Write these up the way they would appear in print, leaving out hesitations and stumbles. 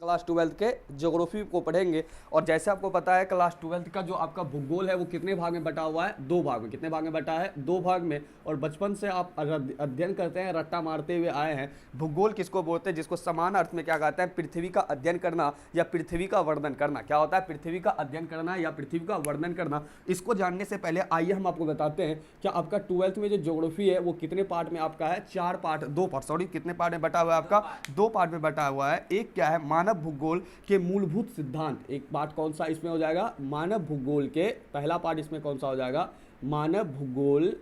Class 12 के geography को पढ़ेंगे। और जैसे आपको पता है क्लास 12 का जो आपका भूगोल है वो कितने भाग में बटा हुआ है, दो भाग में। कितने भाग में बटा है, दो भाग में। और बचपन से आप अध्ययन करते हैं, रट्टा मारते हुए आए हैं। भूगोल किसको बोलते हैं, जिसको समान अर्थ में क्या कहते हैं, पृथ्वी का अध्ययन करना या पृथ्वी का वर्णन करना। क्या होता है, पृथ्वी का अध्ययन करना या पृथ्वी का वर्णन करना। इसको जानने से पहले आइए हम आपको बताते हैं क्या आपका 12th में जो ज्योग्राफी है वो कितने पार्ट में आपका है, चार पार्ट, दो पार्ट, सॉरी कितने पार्ट में बटा हुआ है आपका, दो पार्ट में बटा हुआ है। एक क्या है, मानव भूगोल के मूलभूत सिद्धांत। एक पार्ट कौन सा इसमें हो जाएगा, मानव भूगोल के, पहला पार्ट इसमें कौन सा हो जाएगा, मानव भूगोल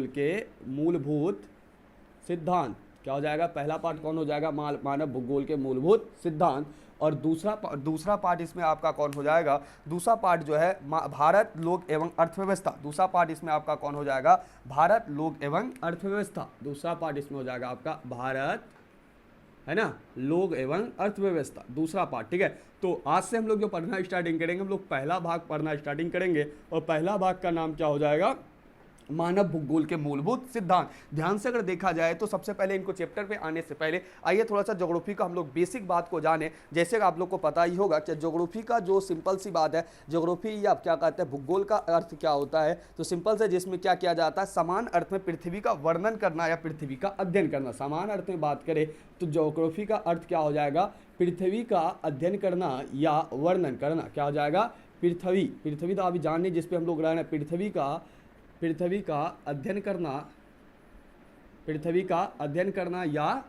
के मूलभूत सिद्धांत। क्या हो जाएगा, पहला पार्ट कौन हो जाएगा, मानव भूगोल के मूलभूत सिद्धांत। और दूसरा पार्ट इसमें आपका कौन हो जाएगा, दूसरा पार्ट जो है भारत, लोक एवं अर्थव्यवस्था। दूसरा पार्ट इसमें आपका कौन हो जाएगा, भारत, लोक एवं अर्थव्यवस्था। दूसरा पार्ट इसमें हो जाएगा आपका भारत, है ना, लोक एवं अर्थव्यवस्था, दूसरा पार्ट। ठीक है, तो आज से हम लोग जो पढ़ना स्टार्टिंग करेंगे, हम लोग पहला भाग पढ़ना स्टार्टिंग करेंगे। और पहला भाग का नाम क्या हो जाएगा, मानव भूगोल के मूलभूत सिद्धांत। ध्यान से अगर देखा जाए तो सबसे पहले इनको चैप्टर पे आने से पहले आइए थोड़ा सा ज्योग्राफी का हम लोग बेसिक बात को जाने। जैसे आप लोग को पता ही होगा कि ज्योग्राफी का जो सिंपल सी बात है, ज्योग्राफी या क्या कहते हैं, भूगोल का अर्थ क्या होता है, तो सिंपल से जिसमें क्या किया जाता है, समान अर्थ में पृथ्वी का वर्णन करना या पृथ्वी का अध्ययन करना। समान अर्थ में बात करें तो ज्योग्राफी का अर्थ क्या हो जाएगा, पृथ्वी का अध्ययन करना या वर्णन करना। क्या हो जाएगा, पृथ्वी तो अभी जानने जिस पे हम लोग रह रहे हैं, पृथ्वी का अध्ययन करना या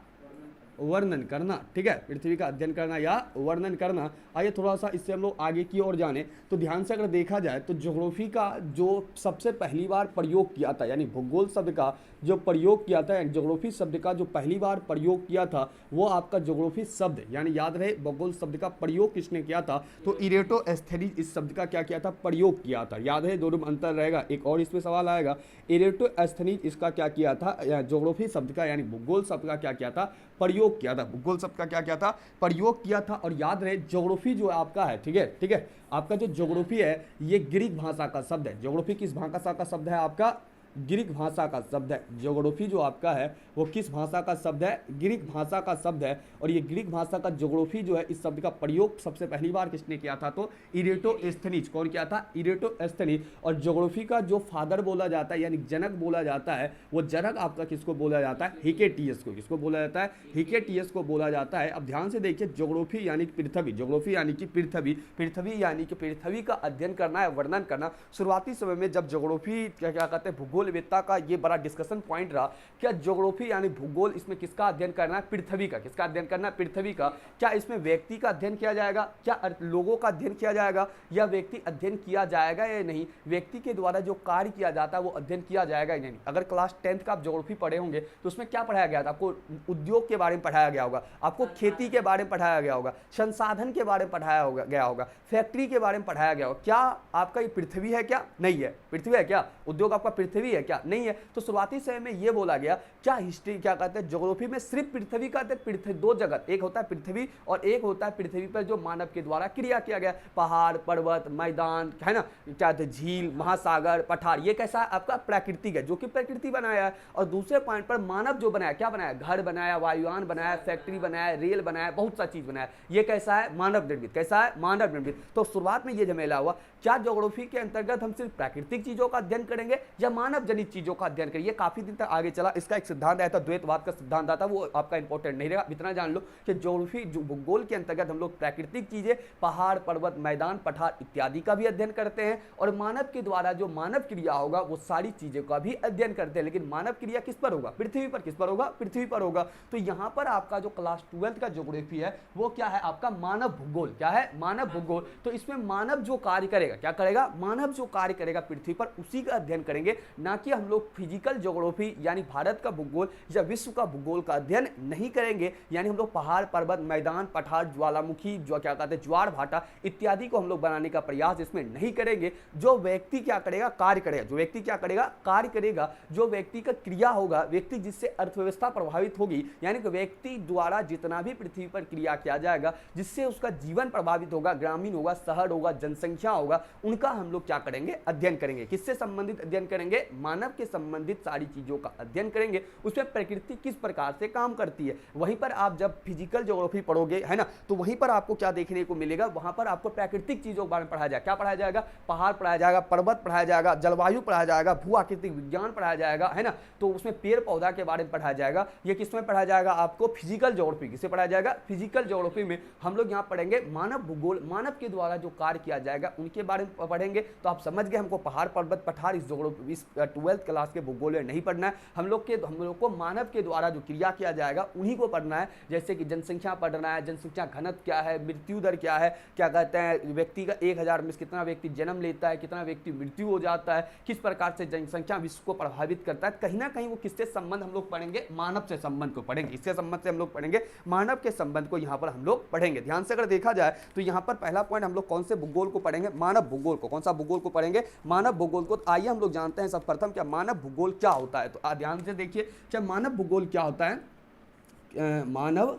वर्णन करना। ठीक है, पृथ्वी का अध्ययन करना या वर्णन करना। आइए थोड़ा सा इससे हम लोग आगे की ओर जाने। तो ध्यान से अगर देखा जाए तो ज्योग्राफी का जो सबसे पहली बार प्रयोग किया था, यानी भूगोल शब्द का जो प्रयोग किया था, ज्योग्राफी शब्द का जो पहली बार प्रयोग किया था वो आपका ज्योग्राफी शब्द, यानी याद रहे भूगोल शब्द का प्रयोग किसने किया था, तो इरेटोस्थेनीज इस शब्द का क्या किया था, प्रयोग किया था। याद है, दोनों में अंतर रहेगा। एक और इसमें सवाल आएगा, इरेटोस्थेनीज इसका क्या किया था, ज्योग्राफी शब्द का यानी भूगोल शब्द का क्या किया था, प्रयोग किया था। भूगोल शब्द का क्या किया था, प्रयोग किया था। और याद रहे ज्योग्राफी जो आपका है, ठीक है, आपका जो ज्योग्राफी है ये ग्रीक भाषा का शब्द है। ज्योग्राफी किस भाषा का शब्द है, आपका ग्रीक भाषा का शब्द है। ज्योग्राफी जो आपका है वो किस भाषा का शब्द है, ग्रीक भाषा का शब्द है। और ये ग्रीक भाषा का ज्योग्राफी जो है, इस शब्द का प्रयोग सबसे पहली बार किसने किया था, तो इरेटोस्थेनीज। कौन किया था, इरेटोस्थेनीज। और ज्योग्राफी का जो फादर बोला जाता है यानी जनक बोला जाता है, वो जनक आपका किसको बोला जाता है, हिकेटियस को। किसको बोला जाता है, हिकेटियस को बोला जाता है। अब ध्यान से देखिए, ज्योग्राफी यानी पृथ्वी, ज्योग्राफी यानी कि पृथ्वी यानी कि पृथ्वी का अध्ययन करना है, वर्णन करना। शुरुआती समय में जब ज्योग्राफी क्या कहते हैं, भूगोलवेत्ता का ये बड़ा डिस्कशन पॉइंट रहा, क्या ज्योग्राफी यानी भूगोल, इसमें किसका अध्ययन करना है, पृथ्वी का। किसका अध्ययन करना है, पृथ्वी का। क्या इसमें व्यक्ति का अध्ययन किया जाएगा, क्या लोगों का अध्ययन किया जाएगा, या व्यक्ति अध्ययन किया जाएगा या नहीं, व्यक्ति के द्वारा जो कार्य किया जाता है वो अध्ययन किया जाएगा या नहीं। अगर क्लास 10th का आप ज्योग्राफी पढ़े होंगे तो उसमें क्या पढ़ाया गया था, आपको उद्योग के बारे में पढ़ाया गया होगा, आपको खेती के बारे में पढ़ाया गया होगा, संसाधन के बारे में पढ़ाया गया होगा, फैक्ट्री के बारे में पढ़ाया गया होगा। क्या आपका ये पृथ्वी है, क्या नहीं है, पृथ्वी है क्या, उद्योग आपका पृथ्वी है क्या, नहीं है। तो शुरुआती समय में ये बोला गया, क्या हिस्ट्री क्या कहते हैं, ज्योग्राफी में सिर्फ पृथ्वी का, पृथ्वी दो जगत, एक होता है पृथ्वी और एक होता है पृथ्वी पर जो मानव के द्वारा क्रिया किया गया, पहाड़, पर्वत, मैदान, है ना, क्या कहते हैं, झील, महासागर, पठार, ये कैसा है आपका प्राकृतिक है, जो कि प्रकृति बनाया है। और दूसरे पॉइंट पर मानव जो बनाया, क्या बनाया, घर बनाया, वायुयान बनाया, फैक्ट्री बनाया, रेल बनाया, बहुत सा चीज बनाया, ये कैसा है, मानव निर्मित। कैसा है, मानव निर्मित। तो शुरुआत में ये झमेला हुआ, क्या ज्योग्राफी के अंतर्गत हम सिर्फ प्राकृतिक चीजों का अध्ययन करेंगे या मानव जनित चीजों का अध्ययन करेंगे। ये काफी दिन तक आगे चला। इसका एक सिद्धांत आया था, द्वैतवाद का सिद्धांत आता, वो आपका इंपॉर्टेंट नहीं रहेगा। इतना जान लो कि ज्योग्राफी भूगोल के अंतर्गत हम लोग प्राकृतिक चीजें, पहाड़, पर्वत, मैदान, पठार इत्यादि का भी अध्ययन करते हैं। और मानव के द्वारा जो मानव क्रिया होगा वो सारी चीजों का भी अध्ययन करते हैं। लेकिन मानव क्रिया किस पर होगा, पृथ्वी पर। किस पर होगा, पृथ्वी पर होगा। तो यहां पर आपका जो क्लास 12th का ज्योग्राफी है वो क्या है, आपका मानव भूगोल। क्या है, मानव भूगोल। तो इसमें मानव जो कार्य करेगा, क्या करेगा, मानव जो कार्य करेगा पृथ्वी पर, उसी का अध्ययन करेंगे, ना कि हम लोग फिजिकल ज्योग्राफी यानी भारत का भूगोल या विश्व का भूगोल का अध्ययन नहीं करेंगे। यानी हम लोग पहाड़, पर्वत, मैदान, पठार, ज्वालामुखी, जो क्या कहते हैं, ज्वार भाटा इत्यादि को हम लोग बनाने का प्रयास इसमें नहीं करेंगे। जो व्यक्ति क्या करेगा, कार्य करेगा, जो व्यक्ति क्या करेगा, कार्य करेगा, जो व्यक्ति का क्रिया होगा, व्यक्ति जिससे अर्थव्यवस्था प्रभावित होगी, यानी कि व्यक्ति द्वारा जितना भी पृथ्वी पर क्रिया किया जाएगा, जिससे उसका जीवन प्रभावित होगा, ग्रामीण होगा, शहर होगा, जनसंख्या होगा, उनका हम लोग क्या करेंगे, अध्ययन करेंगे। किससे संबंधित अध्ययन करेंगे, मानव के संबंधित सारी चीज़ों का अध्ययन करेंगे, उसमें प्रकृति किस प्रकार से काम करती है। वहीं पर आप जब फिजिकल ज्योग्राफी पढ़ोगे है ना, तो वहीं पर आपको क्या देखने को मिलेगा, वहां पर आपको प्राकृतिक चीज़ों के बारे में पढ़ाया जाएगा। क्या पढ़ाया जाएगा, पहाड़ पढ़ाया जाएगा, पर्वत पढ़ाया जाएगा, जलवायु पढ़ाया जाएगा, भू आकृतिक विज्ञान पढ़ाया जाएगा है ना, तो उसमें पेड़ पौधा के बारे में पढ़ाया जाएगा। ये किसमें पढ़ाया जाएगा, आपको फिजिकल ज्योग्राफी। किसे पढ़ाया जाएगा, फिजिकल ज्योग्राफी में हम लोग यहाँ पढ़ेंगे मानव भूगोल, मानव के द्वारा जो कार्य किया जाएगा उनके बारे में पढ़ेंगे। तो आप समझ गए, हमको पहाड़ पर्वत पठार इस 12th क्लास के भूगोल में नहीं पढ़ना है। हम लोग को मानव के द्वारा जो क्रिया किया जाएगा उन्हीं को पढ़ना है। जैसे कि जनसंख्या पढ़ना है, जनसंख्या घनत्व क्या है, मृत्यु दर क्या है, क्या कहते हैं व्यक्ति का 1000 में कितना व्यक्ति जन्म लेता है, कितना व्यक्ति मृत्यु हो जाता है, किस प्रकार से जनसंख्या विश्व को प्रभावित करता है। कहीं ना कहीं वो किससे संबंध हम लोग पढ़ेंगे, मानव से संबंध को पढ़ेंगे। इससे संबंध से हम लोग पढ़ेंगे, मानव के संबंध को यहाँ पर हम लोग पढ़ेंगे। ध्यान से अगर देखा जाए तो यहाँ पर पहला पॉइंट हम लोग कौन से भूगोल को पढ़ेंगे, मानव भूगोल को। कौन सा भूगोल को पढ़ेंगे, मानव भूगोल को। आइए हम लोग जानते हैं सर्वप्रथम क्या मानव भूगोल क्या होता है। तो ध्यान से देखिए क्या मानव भूगोल क्या होता है। मानव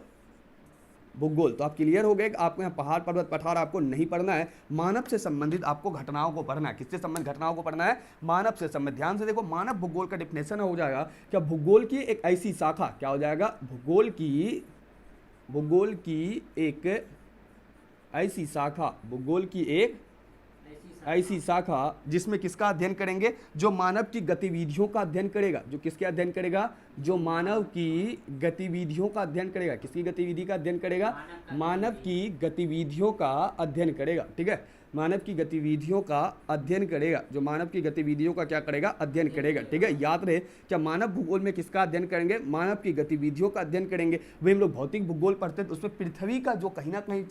भूगोल तो आप क्लियर हो गए कि आपको यहाँ पहाड़ पर्वत पठार आपको नहीं पढ़ना है, मानव से संबंधित आपको घटनाओं को पढ़ना है। किससे संबंधित घटनाओं को पढ़ना है, मानव से संबंधित। ध्यान से देखो, मानव भूगोल का डिफिनेशन हो जाएगा क्या, भूगोल की एक ऐसी शाखा, क्या हो जाएगा, भूगोल की एक ऐसी शाखा, भूगोल की एक ऐसी शाखा जिसमें किसका अध्ययन करेंगे, जो मानव की गतिविधियों का अध्ययन करेगा। जो किसके अध्ययन करेगा, जो मानव की गतिविधियों का अध्ययन करेगा। किसकी गतिविधि का अध्ययन करेगा, मानव की गतिविधियों का अध्ययन करेगा। ठीक है, मानव की गतिविधियों का अध्ययन करेगा, जो मानव की गतिविधियों का क्या करेगा, अध्ययन करेगा। ठीक है, याद रहे क्या मानव भूगोल में किसका अध्ययन करेंगे, मानव की गतिविधियों का अध्ययन करेंगे। वही हम लोग भौतिक भूगोल पढ़ते हैं तो उसमें पृथ्वी का जो कहीं ना कहीं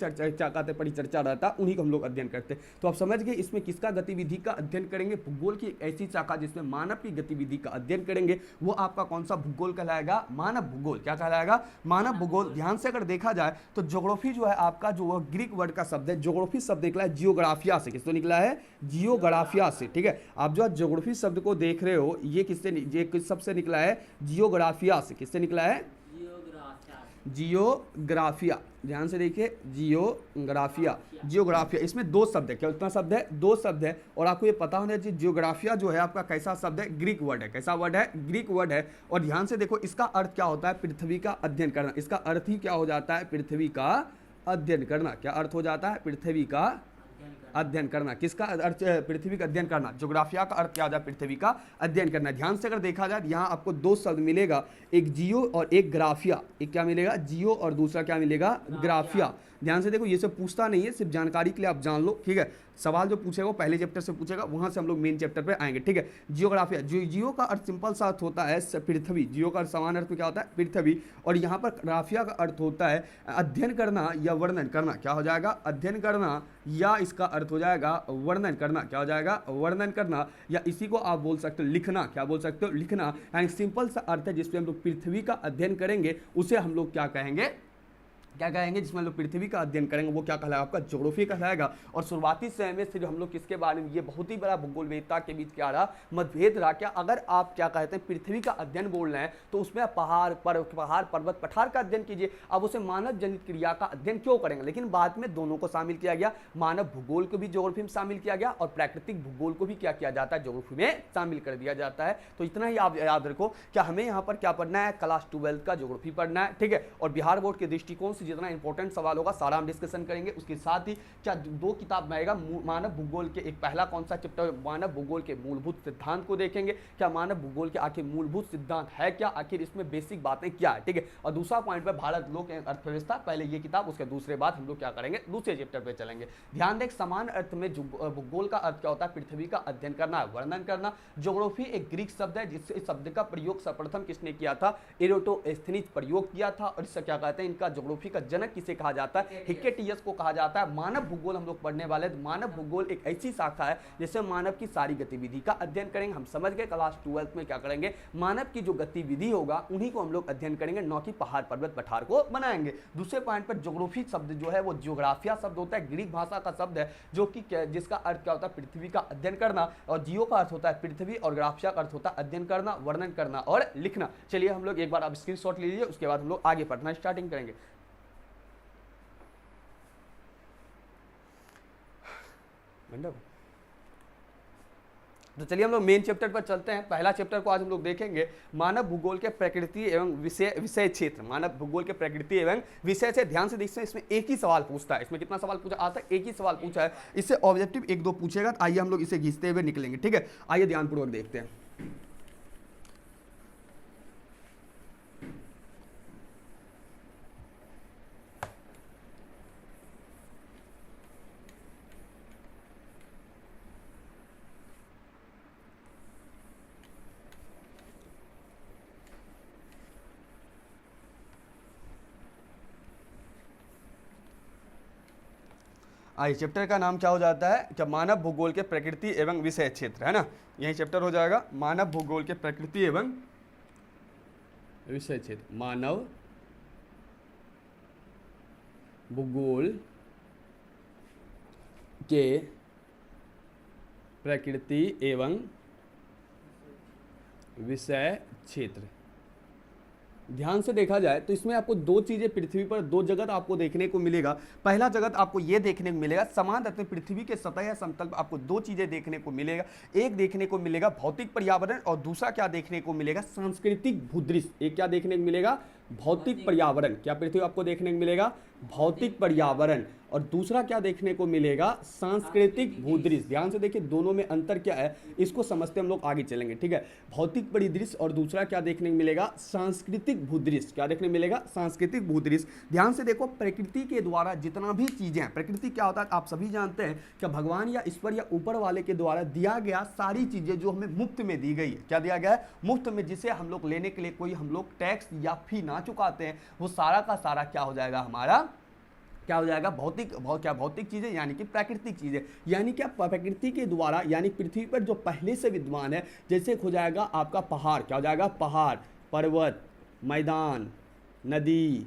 परिचर्चा रहता है उन्हीं को हम लोग अध्ययन करते हैं। तो आप समझ गए इसमें किसका गतिविधि का अध्ययन करेंगे, भूगोल की ऐसी शाखा जिसमें मानव की गतिविधि का अध्ययन करेंगे, वो आपका कौन सा भूगोल कहलाएगा, मानव भूगोल। क्या कहलाएगा, मानव भूगोल। ध्यान से अगर देखा जाए तो ज्योग्राफी जो है आपका, जो ग्रीक वर्ड का शब्द है ज्योग्राफी शब्द निकला है जियोग्राफिया से। किससे निकला है, जियोग्राफिया से। ठीक है, आप जो ज्योग्राफी शब्द को देख रहे हो ये किस शब्द से निकला है, जियोग्राफिया से। किससे निकला है, जियोग्राफिया। ध्यान से देखिए, जियोग्राफिया, जियोग्राफिया। इसमें दो शब्द है, क्या कितना शब्द है, दो शब्द है। और आपको ये पता होना चाहिए जियोग्राफिया जो है आपका कैसा शब्द है, ग्रीक वर्ड है। कैसा वर्ड है, ग्रीक वर्ड है। और ध्यान से देखो इसका अर्थ क्या होता है, पृथ्वी का अध्ययन करना। इसका अर्थ ही क्या हो जाता है, पृथ्वी का अध्ययन करना। क्या अर्थ हो जाता है, पृथ्वी का अध्ययन करना। किसका अर्थ, पृथ्वी का अध्ययन करना। ज्योग्राफिया का अर्थ क्या होता है, पृथ्वी का अध्ययन करना। ध्यान से अगर देखा जाए यहाँ आपको दो शब्द मिलेगा, एक जियो और एक ग्राफिया। एक क्या मिलेगा, जियो, और दूसरा क्या मिलेगा, ग्राफिया। ध्यान से देखो, ये सब पूछता नहीं है, सिर्फ जानकारी के लिए आप जान लो। ठीक है, सवाल जो पूछेगा वो पहले चैप्टर से पूछेगा, वहां से हम लोग मेन चैप्टर पे आएंगे। ठीक है, जियोग्राफिया, जियो का अर्थ सिंपल सा अर्थ होता है पृथ्वी। जियो का समान अर्थ में क्या होता है, पृथ्वी। और यहाँ पर ग्राफिया का अर्थ होता है अध्ययन करना या वर्णन करना। क्या हो जाएगा, अध्ययन करना, या इसका अर्थ हो जाएगा वर्णन करना। क्या हो जाएगा, वर्णन करना, या इसी को आप बोल सकते हो लिखना। क्या बोल सकते हो, लिखना। यानी सिंपल सा अर्थ है जिसमें हम लोग पृथ्वी का अध्ययन करेंगे, उसे हम लोग क्या कहेंगे, क्या कहेंगे, जिसमें हम लोग पृथ्वी का अध्ययन करेंगे वो क्या कहलाएगा, आपका ज्योग्राफी कहलाएगा। और शुरुआती समय में सिर्फ हम लोग किसके बारे में, ये बहुत ही बड़ा भूगोलवेत्ता के बीच क्या रहा, मतभेद रहा। क्या अगर आप क्या कहते हैं पृथ्वी का अध्ययन बोल रहे हैं तो उसमें पहाड़ पर्वत पठार का अध्ययन कीजिए। अब उसे मानव जनित क्रिया का अध्ययन क्यों करेंगे। लेकिन बाद में दोनों को शामिल किया गया, मानव भूगोल को भी ज्योग्राफी में शामिल किया गया और प्राकृतिक भूगोल को भी क्या किया जाता है, ज्योग्राफी में शामिल कर दिया जाता है। तो इतना ही आप याद रखो, क्या हमें यहाँ पर क्या पढ़ना है, क्लास 12 का ज्योग्राफी पढ़ना है। ठीक है, और बिहार बोर्ड के दृष्टिकोण से जितना इंपॉर्टेंट सवाल होगा सारा हम डिस्कशन करेंगे। उसके साथ ही क्या दो किताब में आएगा, मानव भूगोल के एक पहला कौन सा चैप्टर, मानव भूगोल के मूलभूत सिद्धांत को देखेंगे। क्या मानव भूगोल के आखिर मूलभूत सिद्धांत है क्या, आखिर इसमें बेसिक बातें क्या है। ठीक है, और दूसरा पॉइंट पे भारत लोक अर्थव्यवस्था, पहले ये किताब, उसके दूसरे बाद हम लोग क्या करेंगे, दूसरे चैप्टर पे चलेंगे। ध्यान दें, समान अर्थ में भूगोल का अर्थ क्या होता है, पृथ्वी का अध्ययन करना, वर्णन करना। ज्योग्राफी एक ग्रीक शब्द है जिससे इस शब्द का प्रयोग सर्वप्रथम किसने किया था, एरोटोस्थेनीज प्रयोग किया था। और इससे क्या कहते हैं, इनका ज्योग्राफी का जनक किसे कहा जाता है, हिक्केटियस को कहा जाता है। मानव भूगोल हम लोग पढ़ने वाले, मानव भूगोल एक ऐसी शाखा है जिससे मानव की सारी गतिविधि का अध्ययन करेंगे। हम समझ गए, क्लास 12 में क्या करेंगे, मानव की जो गतिविधि होगा उन्हीं को हम लोग अध्ययन करेंगे, न कि पहाड़ पर्वत पठार को बनाएंगे। दूसरे पॉइंट पर ज्योग्राफी शब्द जो है वो जियोग्राफिया शब्द होता है, ग्रीक भाषा का शब्द है, जो कि जिसका अर्थ क्या होता है, पृथ्वी का अध्ययन करना। और जियो का अर्थ होता है पृथ्वी, और ग्राफिया का अर्थ होता है अध्ययन करना, वर्णन करना और लिखना। चलिए हम लोग एक बार आप स्क्रीनशॉट ले लीजिए, उसके बाद हम लोग आगे पढ़ना स्टार्टिंग करेंगे। तो चलिए हम लोग मेन चैप्टर पर चलते हैं। पहला चैप्टर को आज हम लोग देखेंगे, मानव भूगोल के प्रकृति एवं विषय क्षेत्र। मानव भूगोल के प्रकृति एवं विषय से ध्यान से देखते हैं, इसमें एक ही सवाल पूछता है। इसमें कितना सवाल पूछा आज तक? एक ही सवाल पूछा है। इससे ऑब्जेक्टिव एक दो पूछेगा, तो आइए हम लोग इसे घिसते हुए निकलेंगे। ठीक है, आइए ध्यानपूर्वक देखते हैं। आइए, चैप्टर का नाम क्या हो जाता है? क्या? मानव भूगोल के प्रकृति एवं विषय क्षेत्र, है ना? यही चैप्टर हो जाएगा, मानव भूगोल के प्रकृति एवं विषय क्षेत्र। मानव भूगोल के प्रकृति एवं विषय क्षेत्र। ध्यान से देखा जाए तो इसमें आपको दो चीजें, पृथ्वी पर दो जगत आपको देखने को मिलेगा। पहला जगत आपको यह देखने को मिलेगा, समान रहते पृथ्वी के सतह या समतल पर आपको दो चीजें देखने को मिलेगा। एक देखने को मिलेगा भौतिक पर्यावरण, और दूसरा क्या देखने को मिलेगा? सांस्कृतिक भूदृश्य। एक क्या देखने को मिलेगा? भौतिक पर्यावरण। क्या पृथ्वी आपको देखने को मिलेगा? भौतिक पर्यावरण। और दूसरा क्या देखने को मिलेगा? सांस्कृतिक भूदृश्य। ध्यान से देखिए, दोनों में अंतर क्या है, इसको समझते हम लोग आगे चलेंगे। ठीक है, भौतिक परिदृश्य और दूसरा क्या देखने को मिलेगा? सांस्कृतिक भूदृश्य। क्या देखने को मिलेगा? सांस्कृतिक भूदृश्य। ध्यान से देखो, प्रकृति के द्वारा जितना भी चीजें हैं, प्रकृति क्या होता है आप सभी जानते हैं कि भगवान या ईश्वर या ऊपर वाले के द्वारा दिया गया सारी चीजें जो हमें मुफ्त में दी गई है। क्या दिया गया है? मुफ्त में, जिसे हम लोग लेने के लिए कोई हम लोग टैक्स या फी ना चुकाते हैं, वो सारा का सारा क्या हो जाएगा? हमारा क्या हो जाएगा? भौतिक चीजें, यानी कि प्राकृतिक चीजें। यानी क्या? प्रकृति के द्वारा, यानी पृथ्वी पर जो पहले से विद्यमान है, जैसे हो जाएगा आपका पहाड़। क्या हो जाएगा? पहाड़, पर्वत, मैदान, नदी।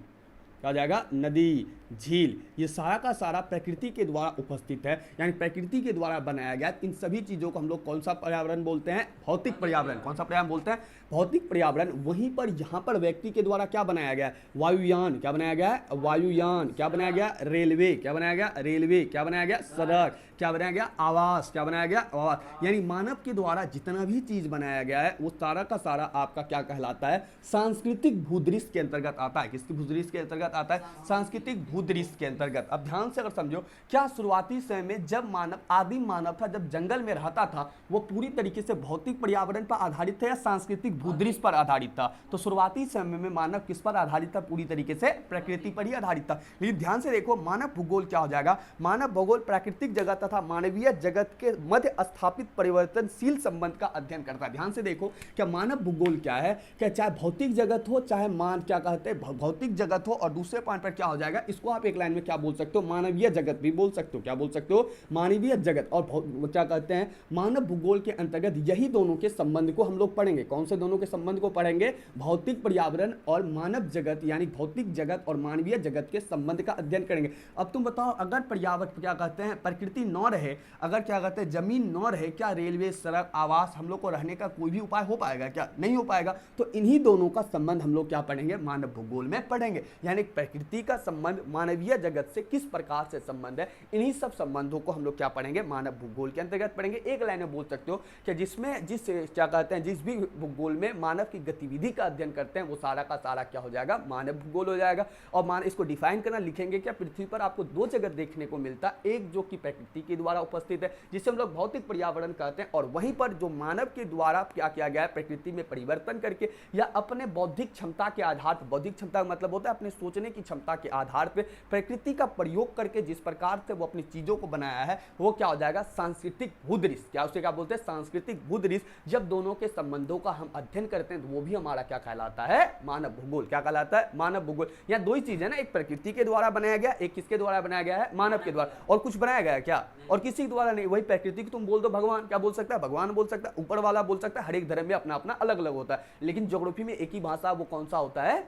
क्या हो जाएगा? नदी, झील। ये सारा का सारा प्रकृति के द्वारा उपस्थित है, यानी प्रकृति के द्वारा बनाया गया। इन सभी चीजों को हम लोग कौन सा पर्यावरण बोलते हैं? भौतिक पर्यावरण। कौन सा पर्यावरण बोलते हैं? भौतिक पर्यावरण। वहीं पर यहाँ पर व्यक्ति के द्वारा क्या बनाया गया? वायुयान। क्या बनाया गया? वायुयान। क्या बनाया गया? रेलवे। क्या बनाया गया? रेलवे। क्या बनाया गया? सड़क। क्या बनाया गया? आवास। क्या बनाया गया? आवास। यानी मानव के द्वारा जितना भी चीज बनाया गया है, वो सारा का सारा आपका क्या कहलाता है? सांस्कृतिक भूदृश्य के अंतर्गत आता है। किसके भूदृश्य के अंतर्गत आता है? सांस्कृतिक भूदृश्य के अंतर्गत। अब ध्यान से अगर समझो, क्या शुरुआती समय में जब मानव, आदिम मानव था, जब जंगल में रहता था, वो पूरी तरीके से भौतिक पर्यावरण पर आधारित था या सांस्कृतिक भूदृश्य पर आधारित था? तो शुरुआती समय में मानव किस पर आधारित था? पूरी तरीके से प्रकृति पर ही आधारित था। लेकिन ध्यान से देखो, मानव भूगोल क्या हो जाएगा? मानव भूगोल प्राकृतिक जगत तथा मानवीय जगत के मध्य स्थापित परिवर्तनशील संबंध का अध्ययन करता है। ध्यान से देखो, क्या मानव भूगोल क्या है? क्या चाहे भौतिक जगत हो, चाहे क्या कहते हैं भौतिक जगत हो, और दूसरे पॉइंट पर क्या हो जाएगा? इसको आप एक लाइन में क्या बोल सकते हो? मानवीय जगत भी बोल सकते हो। क्या बोल सकते हो? मानवीय जगत। और क्या कहते हैं? मानव भूगोल के अंतर्गत यही दोनों के संबंध को हम लोग पढ़ेंगे। कौन से दोनों के संबंध को पढ़ेंगे? भौतिक पर्यावरण और मानव जगत, यानी भौतिक जगत और मानवीय जगत के संबंध का अध्ययन करेंगे। अब तुम बताओ, अगर पर्यावरण क्या कहते हैं, प्रकृति न रहे, अगर क्या कहते हैं जमीन न रहे, क्या रेलवे, सड़क, आवास, हम लोग को रहने का कोई भी उपाय हो पाएगा? क्या नहीं हो पाएगा। तो इन्हीं दोनों का संबंध हम लोग क्या पढ़ेंगे? मानव भूगोल में पढ़ेंगे। यानी प्रकृति का संबंध मानवीय जगत से किस प्रकार से संबंध है, इन्हीं सब संबंधों को हम लोग क्या पढ़ेंगे? मानव भूगोल के अंतर्गत पढ़ेंगे। एक लाइन में बोल सकते हो कि जिसमें क्या कहते हैं, जिस भी भूगोल में मानव की गतिविधि का अध्ययन करते हैं, वो सारा का सारा क्या हो जाएगा? मानव भूगोल हो जाएगा। और इसको डिफाइन करना लिखेंगे क्या? पृथ्वी पर आपको दो जगत देखने को मिलता है, एक जो कि प्रकृति के द्वारा उपस्थित है, जिसे हम लोग भौतिक पर्यावरण कहते हैं, और वहीं पर जो मानव के द्वारा क्या किया गया है? प्रकृति में परिवर्तन करके या अपने बौद्धिक क्षमता के आधार पर, बौद्धिक क्षमता का मतलब होता है अपने सोचने की क्षमता के आधार पर प्रकृति का प्रयोग करके जिस प्रकार से वो अपनी चीजों को बनाया है, वो क्या हो जाएगा? सांस्कृतिक भूदृश्य। क्या उसे क्या बोलते हैं? सांस्कृतिक भूदृश्य। जब दोनों के संबंधों का हम अध्ययन करते हैं, तो वो भी हमारा क्या कहलाता है? मानव भूगोल। क्या कहलाता है? मानव भूगोल। यहाँ दो ही चीज है ना, एक प्रकृति के द्वारा बनाया गया, एक किसके द्वारा बनाया गया है? मानव के द्वारा। और कुछ बनाया गया है क्या? और किसी के द्वारा नहीं। वही प्रकृति को तुम बोल दो भगवान, क्या बोल सकता है? भगवान बोल सकता है, ऊपर वाला बोल सकता है। हर एक धर्म में अपना अपना अलग अलग होता है, लेकिन ज्योग्राफी में एक ही भाषा, वो कौन सा होता है?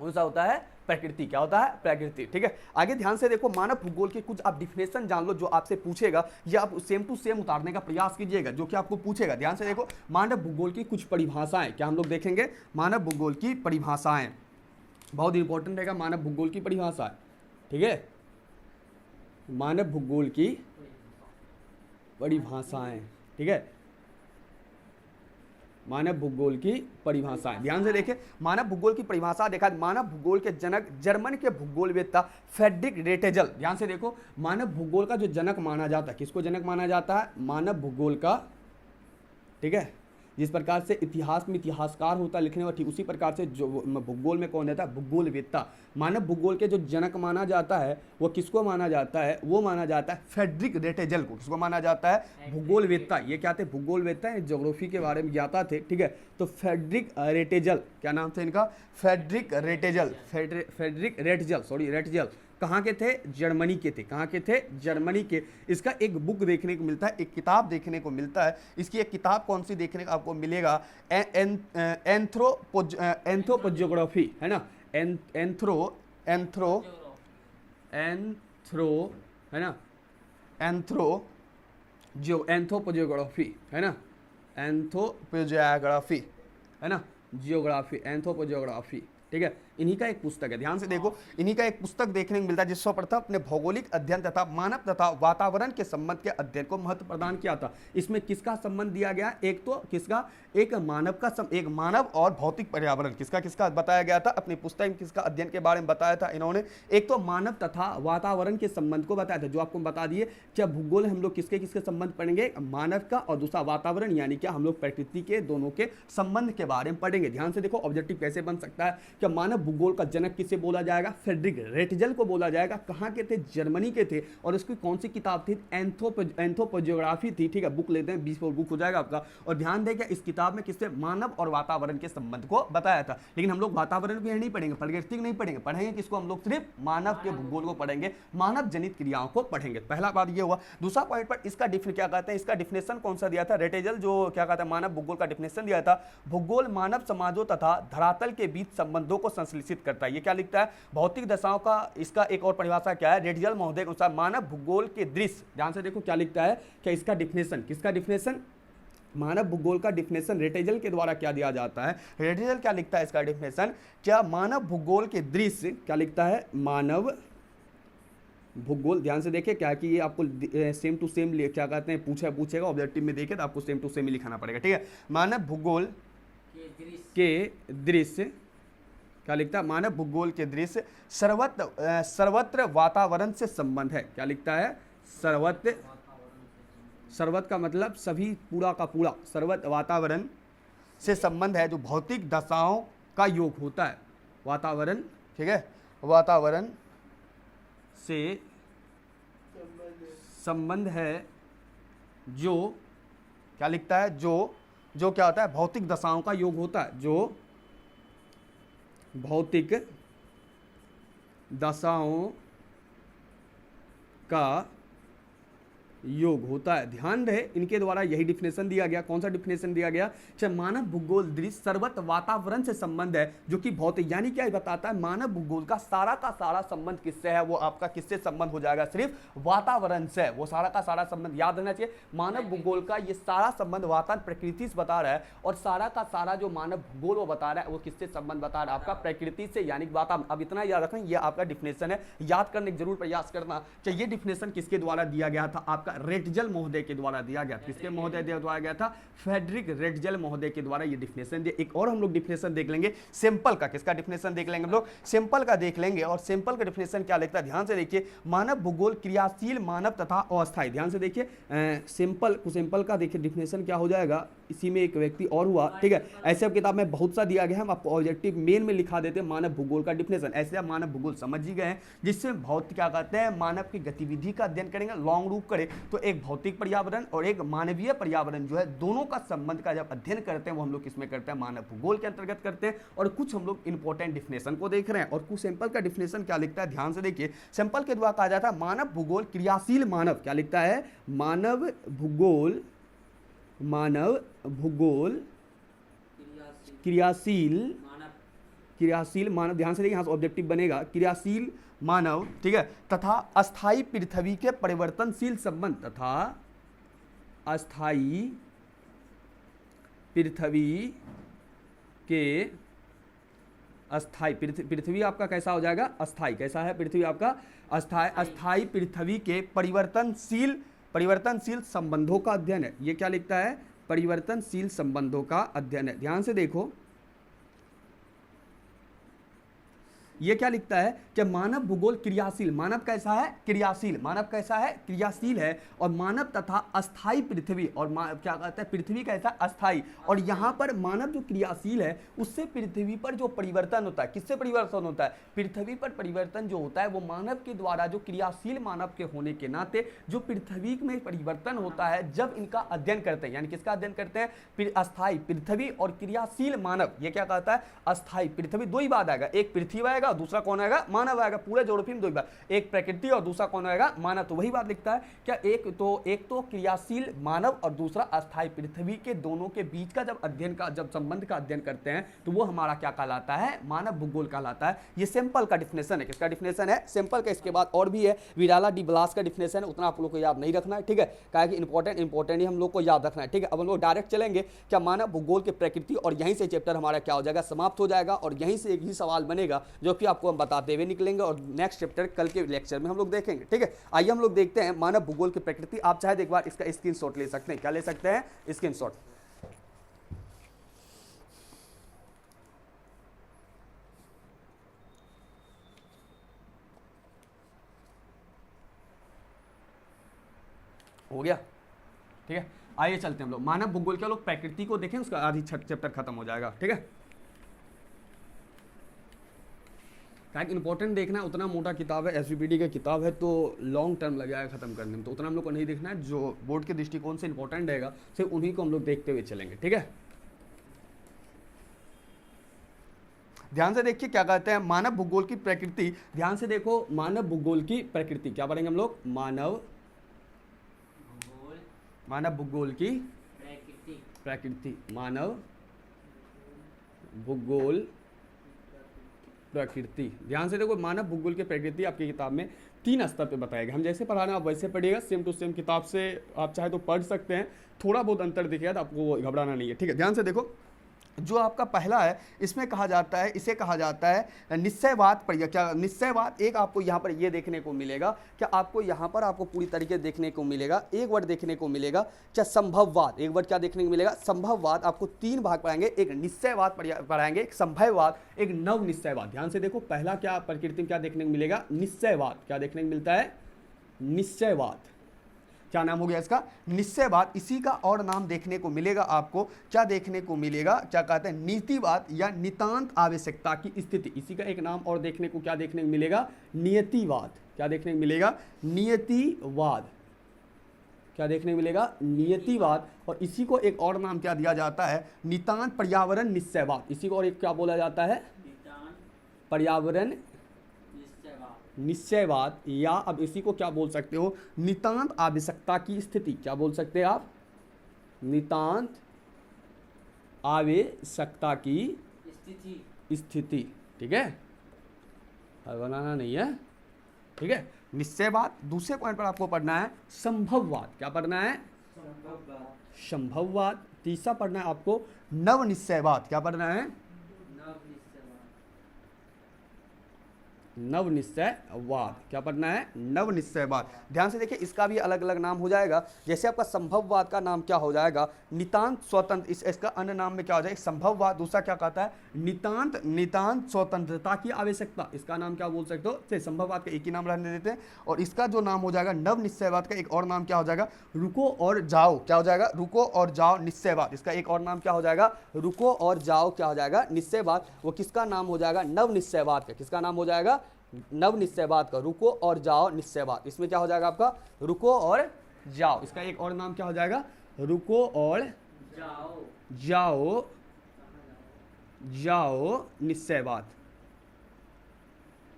कौन सा होता है? प्रकृति। क्या होता है? प्रकृति। ठीक है, आगे ध्यान से देखो, मानव भूगोल के कुछ आप डिफिनेशन जान लो, जो आपसे पूछेगा, या आप सेम टू सेम उतारने का प्रयास कीजिएगा, जो कि आपको पूछेगा। ध्यान से देखो, मानव भूगोल की कुछ परिभाषाएं, क्या हम लोग देखेंगे? मानव भूगोल की परिभाषाएं बहुत इंपॉर्टेंट रहेगा। मानव भूगोल की परिभाषाएं, ठीक है, मानव भूगोल की परिभाषाएं, ठीक है। मानव भूगोल की परिभाषा। ध्यान से देखें, मानव भूगोल की परिभाषा देखा, मानव भूगोल के जनक जर्मन के भूगोलवेत्ता फ्रेडरिक रेटेजल। ध्यान से देखो, मानव भूगोल का जो जनक माना जाता है, किसको जनक माना जाता है? मानव भूगोल का, ठीक है। जिस प्रकार से इतिहास में इतिहासकार होता है लिखने वाला, ठीक उसी प्रकार से जो भूगोल में कौन रहता है? भूगोलवेत्ता। मानव भूगोल के जो जनक माना जाता है वो किसको माना जाता है? वो माना जाता है फ्रेडरिक रेटेजल को। किसको माना जाता है? भूगोलवेत्ता। ये क्या थे? भूगोलवेत्ता, ज्योग्राफी के बारे में ज्ञाता थे, ठीक है। तो फ्रेडरिक रेटेजल, क्या नाम था इनका? Frederick Ratzel, Frederick Ratzel, sorry Ratzel. कहाँ के थे? जर्मनी के थे। कहाँ के थे? जर्मनी के। इसका एक बुक देखने को मिलता है, एक किताब देखने को मिलता है। इसकी एक किताब कौन सी देखने को आपको मिलेगा? एंथ्रोपोजियोग्राफी, है ना? एंथ्रो है ना? एंथ्रोपोजियोग्राफी, है ना? एंथ्रोपोजियोग्राफी, है ना? जियोग्राफी, एंथ्रोपोजियोग्राफी, ठीक है। इन्हीं का एक पुस्तक है। ध्यान से देखो, इन्हीं का एक पुस्तक देखने को मिलता है जिससे प्रथम अपने भौगोलिक अध्ययन तथा मानव तथा वातावरण के संबंध के अध्ययन को महत्व प्रदान किया था। इसमें किसका संबंध दिया गया? एक तो किसका? एक मानव का एक मानव और भौतिक पर्यावरण, किसका बताया गया था? अपनी पुस्तक में किसका अध्ययन के बारे में बताया था इन्होंने? एक तो मानव तथा वातावरण के संबंध को बताया था, जो आपको बता दिए। क्या भूगोल हम लोग किसके किसके संबंध पढ़ेंगे? मानव का, और दूसरा वातावरण, यानी क्या हम लोग प्रकृति के दोनों के संबंध के बारे में पढ़ेंगे। ध्यान से देखो, ऑब्जेक्टिव कैसे बन सकता है? क्या मानव भूगोल का जनक किसे बोला जाएगा? फ्रेडरिक रेटजल को बोला जाएगा। कहाँ के थे? जर्मनी के थे। और उसकी कौन सी किताब थी? एंथ्रोपोजियोग्राफी थी, ठीक है। बुक लेते हैं, 20 बुक हो जाएगा आपका। और ध्यान दें, इस किताब में किससे? मानव और वातावरण के संबंध को बताया था। लेकिन हम लोग वातावरण को नहीं पढ़ेंगे, प्रकृति को नहीं पढ़ेंगे, पढ़ेंगे किसको? हम लोग सिर्फ मानव के भूगोल को पढ़ेंगे, मानव जनित क्रियाओं को पढ़ेंगे। पहला बात ये हुआ। दूसरा पॉइंट पर इसका क्या कहते हैं? इसका डिफिनेशन कौन सा दिया था? रेटेजल जो क्या कहता है मानव भूगोल का डिफिनेशन दिया था, भूगोल मानव समाजों तथा धरातल के बीच संबंधों को संश्लेषित करता है। ये क्या लिखता है? भौतिक दशाओं का इसका एक और परिभाषा क्या है? रेटजल महोदय के अनुसार मानव भूगोल के दृश्य। ध्यान से देखो क्या लिखता है, क्या इसका डिफिनेशन, किसका डिफिनेशन? मानव भूगोल का डिफिनेशन रेटेजल के द्वारा क्या दिया जाता है? रेटेजल क्या लिखता है इसका डिफिनेशन? क्या मानव भूगोल के दृश्य, क्या लिखता है? मानव भूगोल, ध्यान से देखिए क्या कि ये आपको सेम टू सेम क्या कहते हैं पूछेगा ऑब्जेक्टिव में देखे तो आपको सेम टू सेम ही लिखाना पड़ेगा, ठीक है। मानव भूगोल के दृश्य क्या लिखता है? मानव भूगोल के दृश्य सर्वत्र वातावरण से संबंध है। क्या लिखता है? सर्वत्र का मतलब सभी, पूरा का पूरा, सर्वत्र वातावरण से संबंध है, जो भौतिक दशाओं का योग होता है। वातावरण, ठीक है, वातावरण से संबंध है, जो क्या लिखता है? जो क्या होता है? भौतिक दशाओं का योग होता है, जो भौतिक दशाओं का योग होता है। ध्यान रहे, इनके द्वारा यही डिफिनेशन दिया गया। कौन सा डिफिनेशन दिया गया? चाहे मानव भूगोल दृश्य सर्वत्र वातावरण से संबंध है, जो कि भौतिक, यानी क्या बताता है? मानव भूगोल का सारा संबंध किससे है? वो आपका किससे संबंध हो जाएगा? सिर्फ वातावरण से। वो सारा का सारा संबंध याद रहना चाहिए। मानव भूगोल का ये सारा संबंध वातावरण प्रकृति से बता रहा है, और सारा का सारा जो मानव भूगोल वो बता रहा है, वो किससे संबंध बता रहा है? आपका प्रकृति से, यानी वातावरण। अब इतना याद रखें, ये आपका डिफिनेशन है, याद करने की जरूर प्रयास करना। चाहिए डिफिनेशन किसके द्वारा दिया गया था? आपका रेटजल महोदय के द्वारा दिया गया। किसके महोदय द्वारा गया था? फ्रेडरिक रेटजल महोदय के द्वारा ये डिफिनेशन दिया। एक और हम लोग डिफिनेशन देख लेंगे सिंपल का। किसका डिफिनेशन देख लेंगे हम लोग? सिंपल का देख लेंगे। और सिंपल का डिफिनेशन क्या लिखता है? ध्यान से देखिए, मानव भूगोल क्रियाशील मानव तथा अस्थायी। ध्यान से देखिए, सिंपल का देखिए डिफिनेशन क्या हो जाएगा? इसी में एक व्यक्ति और हुआ, ठीक है। ऐसे अब किताब में बहुत सा दिया गया है, हम आपको ऑब्जेक्टिव मेन में लिखा देते हैं मानव भूगोल का डिफिनेशन। ऐसे आप मानव भूगोल समझ ही गए हैं, जिससे भौतिक क्या कहते हैं? मानव की गतिविधि का अध्ययन करेंगे, लॉन्ग रूप करें तो एक भौतिक पर्यावरण और एक मानवीय पर्यावरण जो है, दोनों का संबंध का जब अध्ययन करते हैं, वो हम लोग किसमें करते हैं? मानव भूगोल के अंतर्गत करते हैं। और कुछ हम लोग इंपॉर्टेंट डिफिनेशन को देख रहे हैं, और कुछ सिंपल का डिफिनेशन क्या लिखता है? ध्यान से देखिए, सिंपल के द्वारा कहा जाता है मानव भूगोल क्रियाशील मानव। क्या लिखता है? मानव भूगोल क्रियाशील मानव। ध्यान से देखिए, यहाँ से ऑब्जेक्टिव बनेगा क्रियाशील मानव, ठीक है, तथा अस्थाई पृथ्वी के परिवर्तनशील संबंध, तथा अस्थाई पृथ्वी के अस्थाई पृथ्वी आपका कैसा हो जाएगा? अस्थाई। कैसा है पृथ्वी आपका? अस्थाई पृथ्वी के परिवर्तनशील संबंधों का अध्ययन है। ये क्या लिखता है? परिवर्तनशील संबंधों का अध्ययन है। ध्यान से देखो, ये क्या लिखता है कि मानव भूगोल क्रियाशील, मानव कैसा है? क्रियाशील। मानव कैसा है? क्रियाशील है। और मानव तथा अस्थाई पृथ्वी, और क्या कहता है? पृथ्वी कैसा? अस्थाई। और यहाँ पर मानव जो क्रियाशील है उससे पृथ्वी पर जो परिवर्तन होता है, किससे परिवर्तन होता है? पृथ्वी पर परिवर्तन जो होता है वो मानव के द्वारा, जो क्रियाशील मानव के होने के नाते जो पृथ्वी में परिवर्तन होता है जब इनका अध्ययन करते हैं, यानी किसका अध्ययन करते हैं? अस्थाई पृथ्वी और क्रियाशील मानव। ये क्या कहता है? अस्थाई पृथ्वी। दो ही बात आएगा, एक पृथ्वी आएगा और दूसरा कौन आएगा? मानव आएगा। पूरे ज्योग्राफी में दो ही बात, एक प्रकृति और दूसरा कौन आएगा? मानव। तो वही बात लिखता है क्या, एक तो क्रियाशील मानव और दूसरा अस्थाई पृथ्वी के दोनों के बीच का जब अध्ययन का, जब संबंध का अध्ययन करते हैं तो वो हमारा क्या कहलाता है? मानव भूगोल कहलाता है। ये सिंपल का डिफिनेशन है। किसका डिफिनेशन है? सिंपल का। इसके बाद और भी है, विराला डी ब्लास का डिफिनेशन है, उतना आप लोग को याद नहीं रखना है, ठीक है? क्या कि इंपॉर्टेंट ही हम लोग को याद रखना है, ठीक है? अब हम लोग डायरेक्ट चलेंगे क्या, मानव भूगोल के प्रकृति, और यहीं से चैप्टर हमारा क्या हो जाएगा? समाप्त हो जाएगा। और यहीं से एक ही सवाल बनेगा जो कि आपको हम बताते हुए निकलेंगे, और नेक्स्ट चैप्टर कल के लेक्चर में हम लोग देखेंगे, ठीक है? आइए हम लोग देखते हैं मानव भूगोल की प्रकृति। आप चाहे एक बार इसका स्क्रीनशॉट ले सकते हैं। क्या ले सकते हैं? स्क्रीनशॉट। हो गया, ठीक है? आइए चलते हैं हम लोग मानव भूगोल के लोग प्रकृति को देखें, उसका आधी चैप्टर खत्म हो जाएगा, ठीक है? इंपॉर्टेंट देखना है, उतना मोटा किताब है, एसवीपीडी का किताब है, तो लॉन्ग टर्म लग जाएगा खत्म करने में, तो उतना हम लोग को नहीं देखना है। जो बोर्ड के दृष्टिकोण से इंपॉर्टेंट रहेगा सिर्फ उन्हीं को हम लोग देखते हुए चलेंगे, ठीक है? ध्यान से देखिए क्या कहते हैं, मानव भूगोल की प्रकृति। ध्यान से देखो, मानव भूगोल की प्रकृति क्या पढ़ेंगे हम लोग? मानव भूगोल की प्रकृति। मानव भूगोल प्रकृति। ध्यान से देखो, मानव भूगोल की प्रकृति आपकी किताब में 3 स्तर पे बताएगा। हम जैसे पढ़ा रहे हैं आप वैसे पढ़िएगा, सेम टू सेम किताब से आप चाहे तो पढ़ सकते हैं। थोड़ा बहुत अंतर दिखेगा तो आपको घबराना नहीं है, ठीक है? ध्यान से देखो, जो आपका पहला है इसमें कहा जाता है, इसे कहा जाता है निश्चयवाद। क्या निश्चयवाद? एक आपको यहाँ पर ये देखने को मिलेगा, क्या आपको यहाँ पर आपको पूरी तरीके देखने को मिलेगा, एक वर्ड देखने को मिलेगा क्या, संभववाद। एक वर्ड क्या देखने को मिलेगा? संभववाद। आपको 3 भाग पढ़ाएंगे, एक निश्चयवाद पढ़ाएंगे, एक संभववाद, एक नव निश्चयवाद। ध्यान से देखो, पहला क्या प्रकृति में क्या देखने को मिलेगा? निश्चयवाद। क्या देखने को मिलता है? निश्चयवाद। क्या नाम हो गया इसका? निश्चयवाद। इसी का और नाम देखने को मिलेगा आपको, क्या देखने को मिलेगा? क्या कहते हैं? नीतिवाद या नितांत आवश्यकता की स्थिति। इसी का एक नाम और देखने को क्या देखने को मिलेगा? नियतिवाद। क्या देखने को मिलेगा? नियतिवाद। क्या देखने को मिलेगा? नियतिवाद। और इसी को एक और नाम क्या दिया जाता है? नितांत पर्यावरण निश्चयवाद। इसी को और एक क्या बोला जाता है? पर्यावरण निश्चयवाद, या अब इसी को क्या बोल सकते हो? नितांत आवश्यकता की स्थिति। क्या बोल सकते हैं आप? नितांत आवश्यकता की स्थिति, ठीक है? बनाना नहीं है, ठीक है? निश्चयवाद। दूसरे पॉइंट पर आपको पढ़ना है संभववाद। क्या पढ़ना है? संभववाद। तीसरा पढ़ना है आपको नव निश्चयवाद। क्या पढ़ना है? नव निश्चयवाद। क्या पढ़ना है? नव निश्चयवाद। ध्यान से देखिए, इसका भी अलग अलग नाम हो जाएगा। जैसे आपका संभववाद का नाम क्या हो जाएगा? नितांत स्वतंत्र। इसका अन्य नाम में क्या हो जाएगा? संभववाद। दूसरा क्या कहता है? नितांत स्वतंत्रता की आवश्यकता। इसका नाम क्या बोल सकते हो? संभववाद का एक ही नाम रहने देते हैं। और इसका जो नाम हो जाएगा नव निश्चयवाद का एक और नाम क्या हो जाएगा? रुको और जाओ। क्या हो जाएगा? रुको और जाओ निश्चयवाद। इसका एक और नाम क्या हो जाएगा? रुको और जाओ क्या हो जाएगा? निश्चयवाद। वो किसका नाम हो जाएगा? नव निश्चयवाद का। किसका नाम हो जाएगा? नव निश्चयवाद का। रुको और जाओ निश्चयवाद। इसमें क्या हो जाएगा आपका? रुको और जाओ। इसका एक और नाम क्या हो जाएगा? रुको और जाओ निश्चयवाद।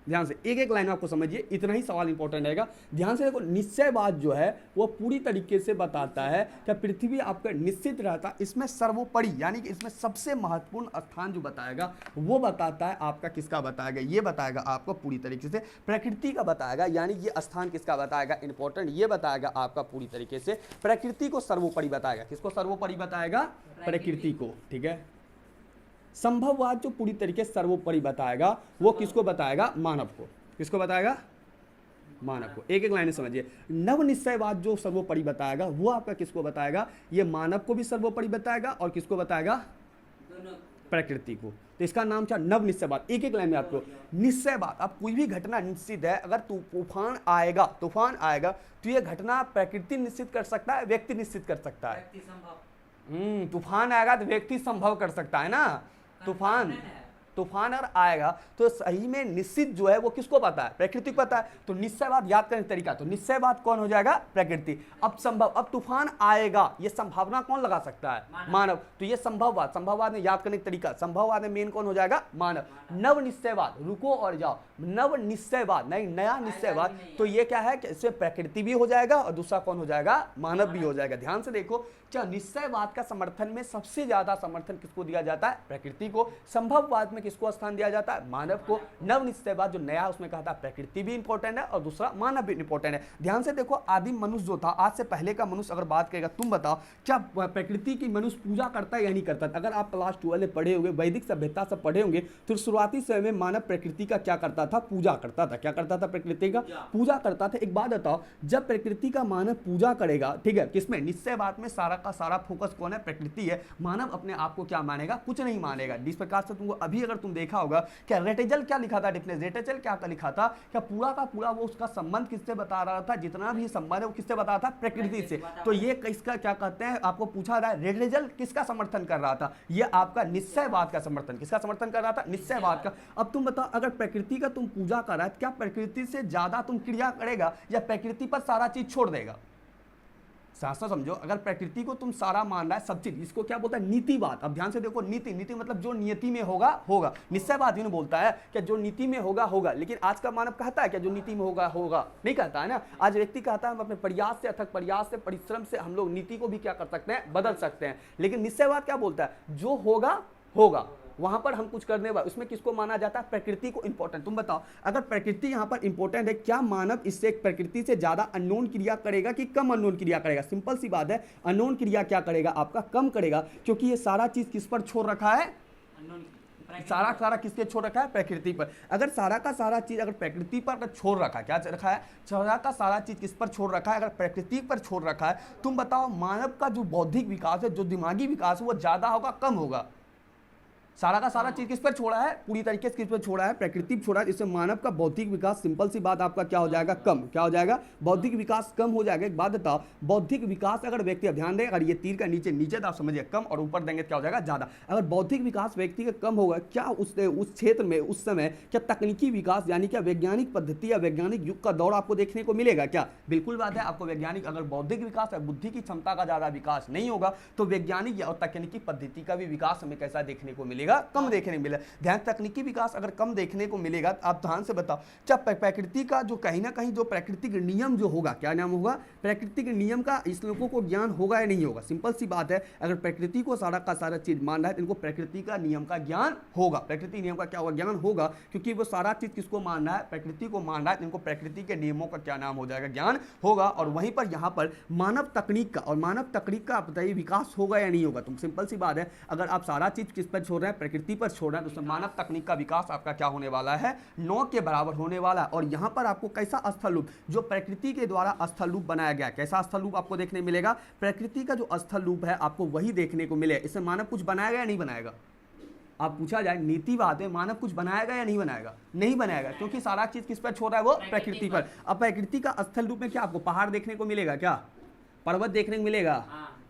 ध्यान से एक एक लाइन आपको समझिए, इतना ही सवाल इंपॉर्टेंट रहेगा। ध्यान से देखो, निश्चयवाद जो है वो पूरी तरीके से बताता है कि पृथ्वी आपका निश्चित रहता। इसमें सर्वोपरि यानी कि इसमें सबसे महत्वपूर्ण स्थान जो बताएगा वो बताता है आपका, किसका बताएगा? ये बताएगा आपको पूरी तरीके से प्रकृति का बताएगा। यानी ये स्थान किसका बताएगा? इंपॉर्टेंट। ये बताएगा आपका पूरी तरीके से प्रकृति को सर्वोपरि बताएगा। किसको सर्वोपरि बताएगा? प्रकृति को, ठीक है? संभववाद जो पूरी तरीके से सर्वोपरि बताएगा वो किसको बताएगा? मानव को। किसको बताएगा? मानव को। एक एक लाइन समझिए। नव निश्चयवाद जो सर्वोपरि बताएगा वो आपका किसको बताएगा? ये मानव को भी सर्वोपरि बताएगा और किसको बताएगा? प्रकृति को। तो इसका नाम क्या? नव निश्चयवाद। एक एक लाइन में आपको निश्चयवाद। अब कोई भी घटना निश्चित है, अगर तूफान आएगा तो ये घटना प्रकृति निश्चित कर सकता है, व्यक्ति निश्चित कर सकता है? तूफान आएगा तो व्यक्ति संभव कर सकता है ना। तूफान अगर आएगा तो सही में निश्चित जो है वो किसको पता है? प्रकृति को पता है। तो निश्चयवाद याद करने का तरीका, तो निश्चयवाद कौन हो जाएगा? प्रकृति। अब संभव, अब तूफान आएगा, ये संभावना कौन लगा सकता है? मानव। तो ये संभववाद में याद करने का तरीका, संभववाद में मेन कौन हो जाएगा? मानव। नव निश्चयवाद, रुको और जाओ, नव निश्चयवाद नहीं, नया निश्चयवाद, तो ये क्या है कि इसमें प्रकृति भी हो जाएगा और दूसरा कौन हो जाएगा? मानव भी हो जाएगा। ध्यान से देखो, क्या निश्चयवाद का समर्थन में सबसे ज्यादा समर्थन किसको दिया जाता है? प्रकृति को। संभववाद में किसको स्थान दिया जाता है? मानव को। नव निश्चयवाद जो नया उसमें कहा था प्रकृति भी इंपॉर्टेंट है और दूसरा मानव भी इंपॉर्टेंट है। ध्यान से देखो, आदिम मनुष्य जो था, आज से पहले का मनुष्य अगर बात करेगा, तुम बताओ क्या प्रकृति की मनुष्य पूजा करता है या नहीं करता? अगर आप क्लास 12 में पढ़े होंगे, वैदिक सभ्यता से पढ़े होंगे, तो शुरुआती समय में मानव प्रकृति का क्या करता था? पूजा करता था। क्या करता था? प्रकृति का पूजा करता था। एक बात बताओ, जब प्रकृति का मानव पूजा करेगा, ठीक है, किसमें? निश्चयवाद में सारा का सारा फोकस कौन है? प्रकृति है। मानव अपने आप को क्या मानेगा? कुछ नहीं मानेगा। जिस प्रकार से तुमको अभी अगर तुम देखा होगा, क्या रेटेजल क्या लिखा था? डिफरेंस रेटेजल क्या लिखा था? क्या पूरा का पूरा वो उसका संबंध किससे बता रहा था? जितना भी संबंध है वो किससे बता रहा था? प्रकृति से। तो ये किसका क्या कहते हैं? आपको पूछा रहा है, रेटेजल किसका समर्थन कर रहा था? ये आपका निश्चयवाद का समर्थन। किसका समर्थन कर रहा था? निश्चयवाद का। अब तुम बताओ, अगर प्रकृति का तुम पूजा कर रहा है, क्या प्रकृति से ज्यादा तुम क्रिया करेगा या प्रकृति पर सारा चीज छोड़ देगा? शास्त्र समझो, अगर प्रकृति को तुम सारा मान रहा है, सब चीज, इसको क्या बोलता है? नीतिवाद। अब ध्यान से देखो, नीति मतलब जो नियति में होगा होगा। निश्चयवाद ही बोलता है कि जो नीति में होगा होगा, लेकिन आज का मानव कहता है कि जो नीति में होगा होगा, नहीं कहता है ना। आज व्यक्ति कहता है हम अपने प्रयास से, अथक प्रयास से, परिश्रम से हम लोग नीति को भी क्या कर सकते हैं? बदल सकते हैं। लेकिन निश्चयवाद क्या बोलता है? जो होगा होगा, वहां पर हम कुछ करने वाले, उसमें किसको माना जाता है? प्रकृति को इंपॉर्टेंट। तुम बताओ, अगर प्रकृति यहां पर इंपॉर्टेंट है, क्या मानव इससे प्रकृति से ज्यादा अननोन क्रिया करेगा कि कम अननोन क्रिया करेगा? सिंपल सी बात है, अननोन क्रिया क्या करेगा? आपका कम करेगा, क्योंकि ये सारा चीज किस पर छोड़ रखा है? सारा किसके छोड़ रखा है? प्रकृति पर। अगर सारा का सारा चीज अगर प्रकृति पर छोड़ रखा है, क्या रखा है? सारा का सारा चीज किस पर छोड़ रखा है? अगर प्रकृति पर छोड़ रखा है, तुम बताओ मानव का जो बौद्धिक विकास है, जो दिमागी विकास है, वो ज्यादा होगा कम होगा? सारा का सारा चीज किस पर छोड़ा है? पूरी तरीके से किस पर छोड़ा है? प्रकृति पर छोड़ा है। इससे मानव का बौद्धिक विकास, सिंपल सी बात, आपका क्या हो जाएगा? कम। क्या हो जाएगा? बौद्धिक विकास कम हो जाएगा। एक बात बताओ, बौद्धिक विकास अगर व्यक्ति, ध्यान दें, अगर ये तीर का नीचे तो आप समझिए कम, और ऊपर देंगे क्या हो जाएगा? ज्यादा। अगर बौद्धिक विकास व्यक्ति का कम होगा, क्या उस क्षेत्र में उस समय क्या तकनीकी विकास, यानी क्या वैज्ञानिक पद्धति या वैज्ञानिक युग का दौर आपको देखने को मिलेगा? क्या? बिल्कुल बात है, आपको वैज्ञानिक, अगर बौद्धिक विकास है, बुद्धि की क्षमता का ज्यादा विकास नहीं होगा, तो वैज्ञानिक और तकनीकी पद्धति का भी विकास हमें कैसा देखने को मिलेगा? कम देखने मिलेगा। ध्यान, तकनीकी विकास अगर कम देखने को मिलेगा, तो आप ध्यान से बताओ, जब प्रकृति का जो कहीं ना कहीं जो प्राकृतिक नियम जो होगा, क्या नाम होगा? प्राकृतिक नियम का इस लोगों को ज्ञान होगा या नहीं होगा? सिंपल सी बात है, अगर प्रकृति को सारा का सारा चीज मान रहा है, तो इनको प्रकृति का नियम का ज्ञान होगा। प्रकृति नियम का क्या होगा? ज्ञान होगा, क्योंकि वो सारा चीज किसको मान रहा है? प्रकृति को मान रहा है, तो इनको प्रकृति के नियमों का क्या नाम हो जाएगा? ज्ञान होगा। और वहीं पर यहाँ पर मानव तकनीक का, और मानव तकनीक का आप बताइए विकास होगा या नहीं होगा? तुम सिंपल सी बात है, अगर आप सारा चीज किस पर छोड़ रहे हैं? प्रकृति पर छोड़ रहे हैं, तो मानव तकनीक का विकास आपका क्या होने वाला है? 9 के बराबर होने वाला है। और यहां पर आपको कैसा स्थल रूप, जो प्रकृति के द्वारा स्थल रूप बनाया गया, कैसा स्थल रूप आपको देखने मिलेगा? प्रकृति का जो स्थल रूप है आपको वही देखने को मिले। इससे मानव कुछ बनाएगा या नहीं बनाएगा? आप पूछा जाए, नीतिवाद है, मानव कुछ बनाएगा या नहीं बनाएगा? नहीं बनाएगा, क्योंकि सारा चीज किस पर छोड़ रहा है? वो प्रकृति पर। अब प्रकृति का स्थल रूप में क्या आपको पहाड़ देखने को मिलेगा? क्या पर्वत देखने को मिलेगा?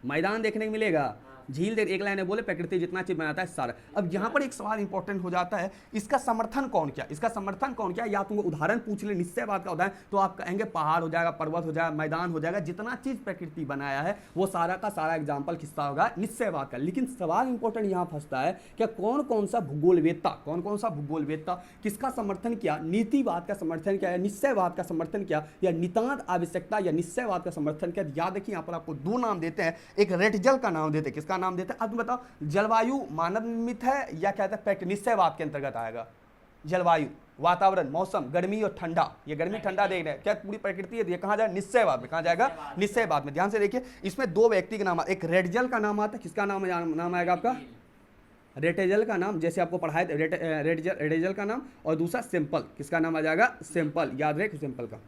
मैदान देखने को मिलेगा? झील देख, एक लाइन में बोले प्रकृति जितना चीज बनाता है सारा। अब यहाँ पर एक सवाल इंपॉर्टेंट हो जाता है, इसका समर्थन कौन किया? इसका समर्थन कौन किया? या तुमको उदाहरण पूछ ले, निश्चयवाद का उदाहरण, तो आप कहेंगे पहाड़ हो जाएगा, पर्वत हो जाएगा, मैदान हो जाएगा, जितना चीज प्रकृति बनाया है वो सारा का सारा एग्जाम्पल किसका होगा? निश्चयवाद का। लेकिन सवाल इंपॉर्टेंट यहाँ फंसता है, क्या कौन कौन सा भूगोलवेत्ता किसका समर्थन किया? नीतिवाद का समर्थन किया या निश्चयवाद का समर्थन किया, या नितांत आवश्यकता या निश्चयवाद का समर्थन किया? याद रखिए, यहाँ पर आपको 2 नाम देते हैं, एक रेटजल का नाम देते हैं, किसका नाम देते हैं? अब तुम बताओ, जलवायु मानव निर्मित है या क्या कहते हैं निश्चयवाद के अंतर्गत आएगा? जलवायु, वातावरण, मौसम, गर्मी और ठंडा, ये गर्मी ठंडा देख रहे हैं, क्या पूरी प्रकृति है? ये कहाँ जाएगा? निश्चयवाद में। कहाँ जाएगा? निश्चयवाद में। ध्यान से देखिए, इसमें 2 व्यक्ति का नाम, एक रेटजल का नाम आता है, किसका नाम आएगा आपका? रेटेजल का नाम, जैसे आपको पढ़ाया रेटेजल का नाम, और दूसरा सिंपल, किसका नाम आ जाएगा? सिंपल। याद रहे सिंपल का।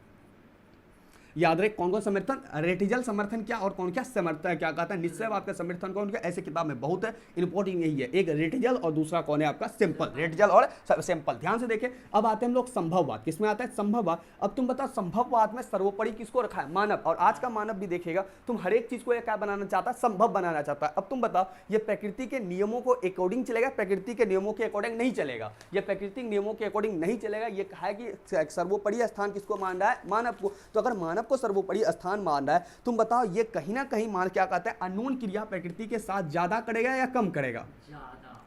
याद रहे कौन कौन समर्थन, रेटिजल समर्थन क्या और कौन क्या समर्थन क्या कहता है, निश्चयवाद का समर्थन कौन क्या, ऐसे किताब में बहुत है, इंपॉर्टेंट यही है, एक रेटिजल और दूसरा कौन है आपका सिंपल, रेटिजल और सिंपल। ध्यान से देखें, अब आते हैं हम लोग संभववाद, किसमें आता है संभववाद। अब तुम बताओ संभववाद में सर्वोपरि किसको रखा है, मानव, और आज का मानव भी देखेगा तुम हर एक चीज को क्या बनाना चाहता है, संभव बनाना चाहता है। अब तुम बताओ ये प्रकृति के नियमों को अकॉर्डिंग चलेगा, प्रकृति के नियमों के अकॉर्डिंग नहीं चलेगा, ये प्रकृति नियमों के अकॉर्डिंग नहीं चलेगा, ये कहा है कि सर्वोपरि स्थान किसको मान रहा है, मानव को। तो अगर मानव को सर्वोपरि स्थान मान रहा है, तुम बताओ ये कहीं ना कहीं मान क्या कहता है, अनून क्रिया प्रकृति के साथ ज्यादा करेगा या कम करेगा,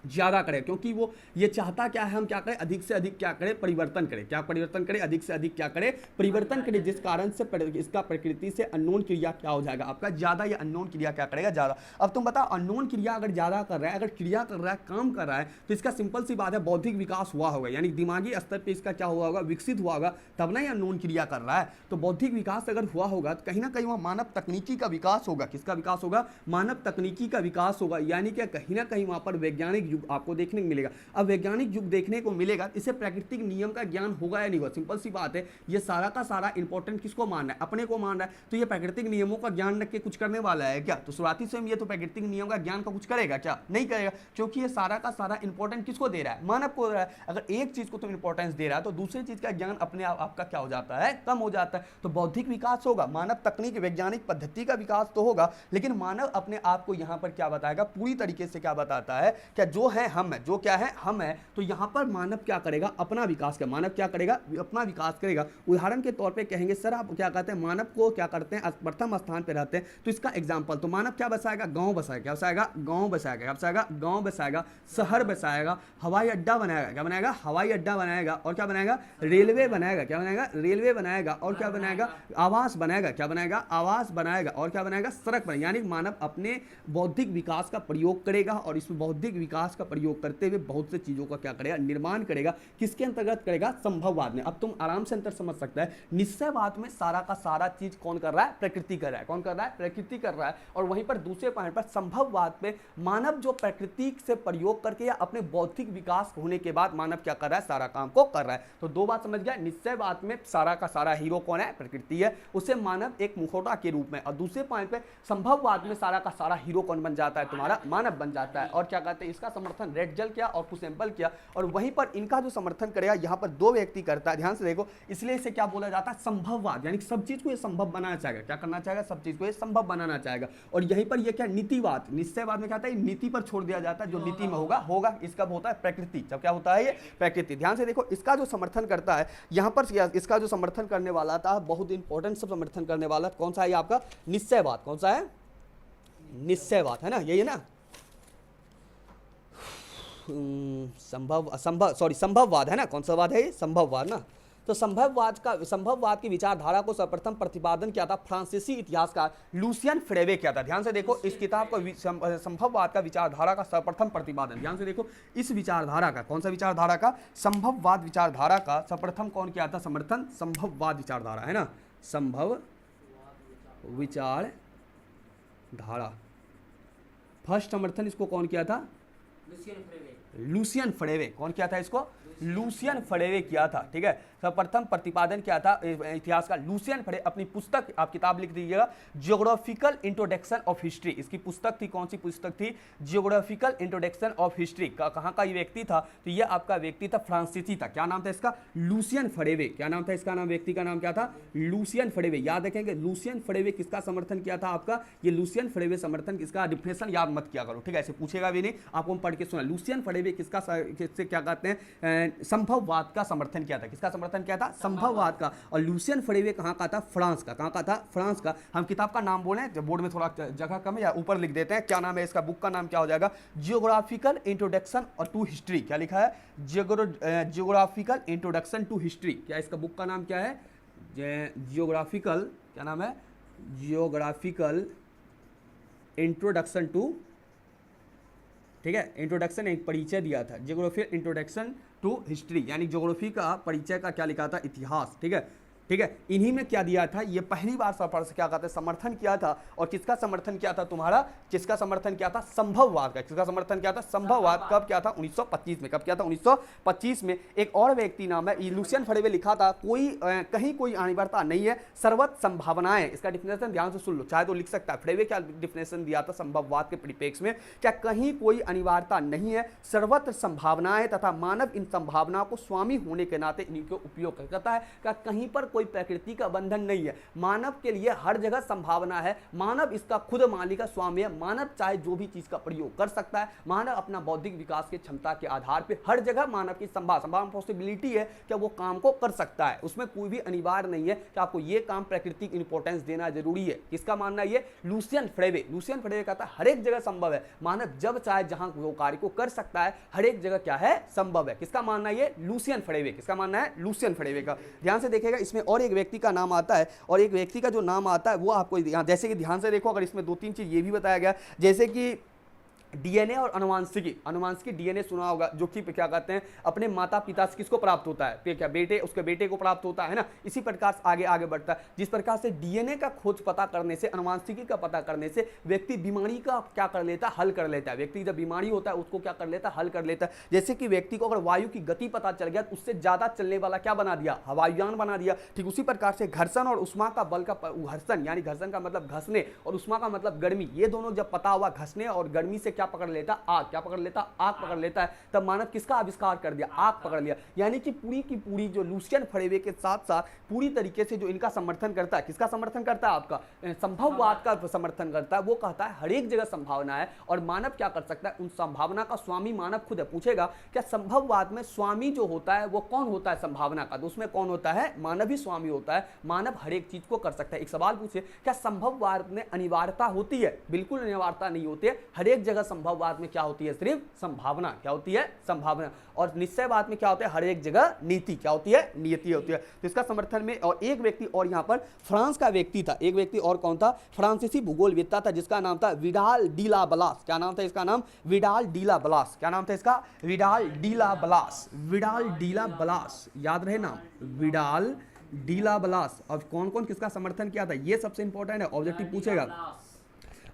ज्यादा करे, क्योंकि वो ये चाहता क्या है, हम क्या करें, अधिक से अधिक क्या करें, परिवर्तन करें, क्या परिवर्तन करें, अधिक से अधिक क्या करें, परिवर्तन करें, जिस कारण से इसका प्रकृति से अननोन क्रिया क्या हो जाएगा आपका ज्यादा, या अननोन क्रिया क्या करेगा ज्यादा। अब तुम बताओ अननोन क्रिया अगर ज्यादा कर रहा है, अगर क्रिया कर रहा है, काम कर रहा है, तो इसका सिंपल सी बात है बौद्धिक विकास हुआ होगा, यानी दिमागी स्तर पर इसका क्या हुआ होगा, विकसित हुआ होगा, तब ना ये अननोन क्रिया कर रहा है। तो बौद्धिक विकास अगर हुआ होगा तो कहीं ना कहीं वहाँ मानव तकनीकी का विकास होगा, किसका विकास होगा, मानव तकनीकी का विकास होगा, यानी कि कहीं ना कहीं वहाँ पर वैज्ञानिक युग आपको देखने को मिलेगा। अब वैज्ञानिक युग देखने को मिलेगा, इसे प्राकृतिक नियम का ज्ञान होगा या नहीं होगा, सिंपल सी बात है, ये सारा का सारा इंपॉर्टेंट किसको मान रहा है, अपने को मान रहा है। तो ये प्राकृतिक नियमों का ज्ञान रख के कुछ करने वाला है क्या, तो शुरुआती से ये तो प्राकृतिक नियम का ज्ञान का कुछ करेगा क्या, नहीं करेगा, क्योंकि ये सारा का सारा इंपॉर्टेंट किसको दे रहा है, मानव को दे रहा है। अगर एक चीज को तुम इंपॉर्टेंस दे रहा है तो दूसरी चीज का ज्ञान अपने आप आपका क्या हो जाता है, कम हो जाता है। तो बौद्धिक विकास होगा, मानव तकनीक वैज्ञानिक पद्धति का विकास तो होगा, लेकिन मानव अपने आप को यहां पर क्या बताएगा, पूरी तरीके से क्या बताता है, क्या जो है हम है, जो क्या है हम है। तो यहां पर मानव क्या करेगा, अपना विकास का, मानव क्या करेगा, अपना विकास करेगा। उदाहरण के तौर पे कहेंगे सर आप क्या कहते हैं, मानव को क्या करते हैं, प्रथम स्थान पे रहते हैं, तो इसका एग्जांपल, तो मानव क्या बसाएगा, गांव बसाएगा, क्या बसाएगा, गांव बसाएगा, क्या बसाएगा, गांव बसाएगा, शहर बसाएगा, हवाई अड्डा बनाएगा, क्या बनाएगा, हवाई अड्डा बनाएगा, और क्या बनाएगा, रेलवे बनाएगा, क्या बनाएगा, रेलवे बनाएगा, और क्या बनाएगा, आवास बनाएगा, क्या बनाएगा, आवास बनाएगा, और क्या बनाएगा, सड़क बनाएगा। यानी मानव अपने बौद्धिक विकास का प्रयोग करेगा, और इस बौद्धिक विकास का प्रयोग करते हुए बहुत से चीजों का क्या करेगा, निर्माण करेगा, किसके अंतर्गत करेगा, संभववाद में। अब तुम आराम से अंतर समझ सकते हैं, निश्चयवाद में सारा का सारा चीज कौन कर रहा है, प्रकृति कर रहा है, कौन कर रहा है, प्रकृति कर रहा है। और वहीं पर दूसरे पॉइंट पर संभववाद पे मानव जो प्रकृति से प्रयोग करके या अपने बौद्धिक विकास होने के बाद मानव क्या कर रहा है, सारा काम को कर रहा है। तो दो बात समझ गया, निश्चयवाद में सारा का सारा हीरो कौन है, प्रकृति है, उसे मानव एक मुखौटा के रूप में, और दूसरे पॉइंट पे संभववाद में सारा का सारा हीरो कौन बन जाता है, तुम्हारा मानव बन जाता है। और क्या कहते हैं, इसका समर्थन रेटजल किया और पुसेम्पल किया, और वहीं पर इनका जो समर्थन करेगा यहाँ पर दो व्यक्ति करता है, ध्यान से देखो, इसलिए इसे क्या बोला जाता है, संभववाद, यानी सब चीज को ये संभव बनाना चाहेगा, क्या करना चाहेगा, सब चीज को ये संभव बनाना चाहेगा। और यहीं पर ये क्या नीतिवाद, निश्चयवाद में क्या होता है, नीति पर छोड़ दिया जाता है, जो नीति में होगा होगा, इसका होता है प्रकृति, जब क्या होता है ये प्रकृति। ध्यान से देखो, इसका जो समर्थन करता है यहाँ पर, इसका जो समर्थन करने वाला था, बहुत इंपॉर्टेंट सब समर्थन करने वाला कौन सा है, आपका निश्चयवाद, कौन सा है, निश्चयवाद है ना, यही है ना, संभववाद है ना, कौन सा वाद है ये, संभववाद ना। तो संभववाद की विचारधारा को सर्वप्रथम प्रतिपादन किया था फ्रांसीसी इतिहासकार लूसियन फ्रेवे किया था। ध्यान से देखो, इस किताब को संभववाद का विचारधारा का सर्वप्रथम प्रतिपादन, ध्यान से देखो, इस विचारधारा का, कौन सा विचारधारा का, संभववाद विचारधारा का सर्वप्रथम कौन किया था, समर्थन, संभववाद विचारधारा है ना, संभव विचारधारा, फर्स्ट समर्थन इसको कौन किया था, लूसियन फ्रेवे, कौन किया था इसको, लूसियन फ्रेवे किया था, ठीक है। सर्वप्रथम प्रतिपादन किया था इतिहास का लूसियन फ्रेवे, अपनी पुस्तक, आप किताब लिख दीजिएगा, जियोग्राफिकल इंट्रोडक्शन ऑफ हिस्ट्री, इसकी पुस्तक थी, कौन सी पुस्तक थी, जियोग्राफिकल इंट्रोडक्शन ऑफ हिस्ट्री। कहाँ का ये व्यक्ति था, तो ये आपका व्यक्ति था फ्रांसीसी था, क्या नाम था इसका, लूसियन फ्रेवे, क्या नाम था इसका, नाम व्यक्ति का नाम क्या था, लूसियन फ्रेवे। याद रखेंगे, लूसियन फ्रेवे किसका समर्थन किया था आपका, ये लूसियन फ्रेवे समर्थन, इसका डिफिनेशन याद मत किया करो, ठीक है, ऐसे पूछेगा भी नहीं, आपको पढ़ के सुना, लूसियन फ्रेवे किसका, किससे क्या कहते हैं, संभववाद का समर्थन किया था, किसका समर्थन किया था, संभववाद का। और लूसियन फ्रेवे कहाँ का था, फ्रांस का, कहाँ का था, फ्रांस का। हम किताब का नाम बोले, जब बोर्ड में थोड़ा जगह कम है, या ऊपर लिख देते हैं, क्या नाम है इसका, बुक का नाम क्या हो जाएगा, जियोग्राफिकल इंट्रोडक्शन और टू हिस्ट्री, क्या लिखा है, जियोग्राफिकल इंट्रोडक्शन टू हिस्ट्री, क्या इसका बुक का नाम क्या है, जियोग्राफिकल, क्या नाम है, जियोग्राफिकल इंट्रोडक्शन टू, ठीक है, इंट्रोडक्शन एक परिचय दिया था, जियोग्राफी इंट्रोडक्शन टू हिस्ट्री, यानी ज्योग्राफी का परिचय का क्या लिखा था, इतिहास, ठीक है, ठीक है, इन्हीं में क्या दिया था, ये पहली बार सर्वप्रथम क्या कहते हैं समर्थन किया था। और किसका समर्थन किया था तुम्हारा, किसका समर्थन किया था, संभववाद का। किसका समर्थन किया था, संभववाद। कब किया था, 1925 में। कब किया था, 1925 में। एक और व्यक्ति नाम है लुसियन फ्रेवे, लिखा था कोई कहीं कोई अनिवार्यता नहीं है, सर्वत्र संभावनाएं। इसका डिफिनेशन ध्यान से सुन लो, चाहे तो लिख सकता है। फ्रेवे क्या डिफिनेशन दिया था संभववाद के परिप्रेक्ष्य में, क्या कहीं कोई अनिवार्यता नहीं है, सर्वत्र संभावनाएं तथा मानव इन संभावनाओं को स्वामी होने के नाते इनके उपयोग करता है। क्या कहीं पर कोई प्रकृति का बंधन नहीं है, मानव के लिए हर जगह संभावना है, मानव इसका खुद मालिक का स्वामी है, मानव चाहे जो भी चीज का प्रयोग कर सकता है, मानव अपना बौद्धिक विकास की क्षमता के आधार पर हर जगह मानव की संभावना पॉसिबिलिटी है क्या वो काम को कर सकता है, उसमें कोई भी अनिवार्य नहीं है कि आपको ये काम प्रकृति की इंपॉर्टेंस देना जरूरी है। किसका मानना है, ये लुसियन फ्रेवे। लुसियन फ्रेवे कहता है हर एक जगह संभव है, मानव जब चाहे जहां वो कार्य को कर सकता है, हर एक जगह क्या है, संभव है। किसका मानना है, ये लुसियन फ्रेवे। किसका मानना है, लुसियन फ्रेवे का। ध्यान से देखिएगा, इसमें और एक व्यक्ति का नाम आता है, और एक व्यक्ति का जो नाम आता है वो आपको जैसे कि ध्यान से देखो, अगर इसमें दो तीन चीज ये भी बताया गया, जैसे कि डीएनए और अनुवांशिकी। अनुवांशिकी डीएनए सुना होगा, जो कि क्या कहते हैं अपने माता पिता से किसको प्राप्त होता है, फिर क्या बेटे उसके बेटे को प्राप्त होता है ना। इसी प्रकार से आगे आगे बढ़ता है। जिस प्रकार से डीएनए का खोज पता करने से, अनुवांशिकी का पता करने से व्यक्ति बीमारी का क्या कर लेता है, हल कर लेता है। व्यक्ति जब बीमारी होता है उसको क्या कर लेता है, हल कर लेता है। जैसे कि व्यक्ति को अगर वायु की गति पता चल गया तो उससे ज्यादा चलने वाला क्या बना दिया, हवाईयान बना दिया। ठीक उसी प्रकार से घर्षण और उष्मा का बल का घर्षण, यानी घर्षण का मतलब घसने और उष्मा का मतलब गर्मी, ये दोनों जब पता हुआ, घसने और गर्मी से क्या पकड़ लेता, आग। क्या पकड़ लेता, आग पकड़ लेता है। तब मानव किसका आविष्कार कर दिया, आग पकड़ लिया। यानी कि पूरी की पूरी जो लुसियन फ्रेवे के साथ साथ पूरी तरीके से जो इनका समर्थन करता है, किसका समर्थन करता है, आपका संभववाद का समर्थन करता है। वो कहता है हर एक जगह संभावना है और मानव क्या कर सकता है, उन संभावना का स्वामी मानव खुद है। पूछेगा क्या संभववाद में स्वामी जो होता है वो कौन होता है, संभावना का, तो उसमें कौन होता है, मानव ही स्वामी होता है। मानव हर एक चीज को कर सकता है। एक सवाल पूछे, क्या संभववाद में अनिवार्यता होती है, बिल्कुल अनिवार्यता नहीं होती है। हर एक जगह संभववाद में क्या होती है, सिर्फ संभावना। क्या होती है, संभावना। और निश्चयवाद में क्या होता है, हर एक जगह नीति। क्या होती है, नियति होती है। तो इसका समर्थन में और एक व्यक्ति और यहाँ पर फ्रांस का व्यक्ति था, एक व्यक्ति और कौन था, फ्रांसीसी भूगोलवेत्ता था जिसका नाम था विडाल डी ला ब्लास। क्या नाम था इसका, नाम विडाल डी ला ब्लास। क्या नाम था इसका, विडाल डी ला ब्लास। विडाल डी ला ब्लास, याद रहे नाम, विडाल डी ला ब्लास। और कौन कौन किसका समर्थन किया था, ये सबसे इंपॉर्टेंट है, ऑब्जेक्टिव पूछेगा।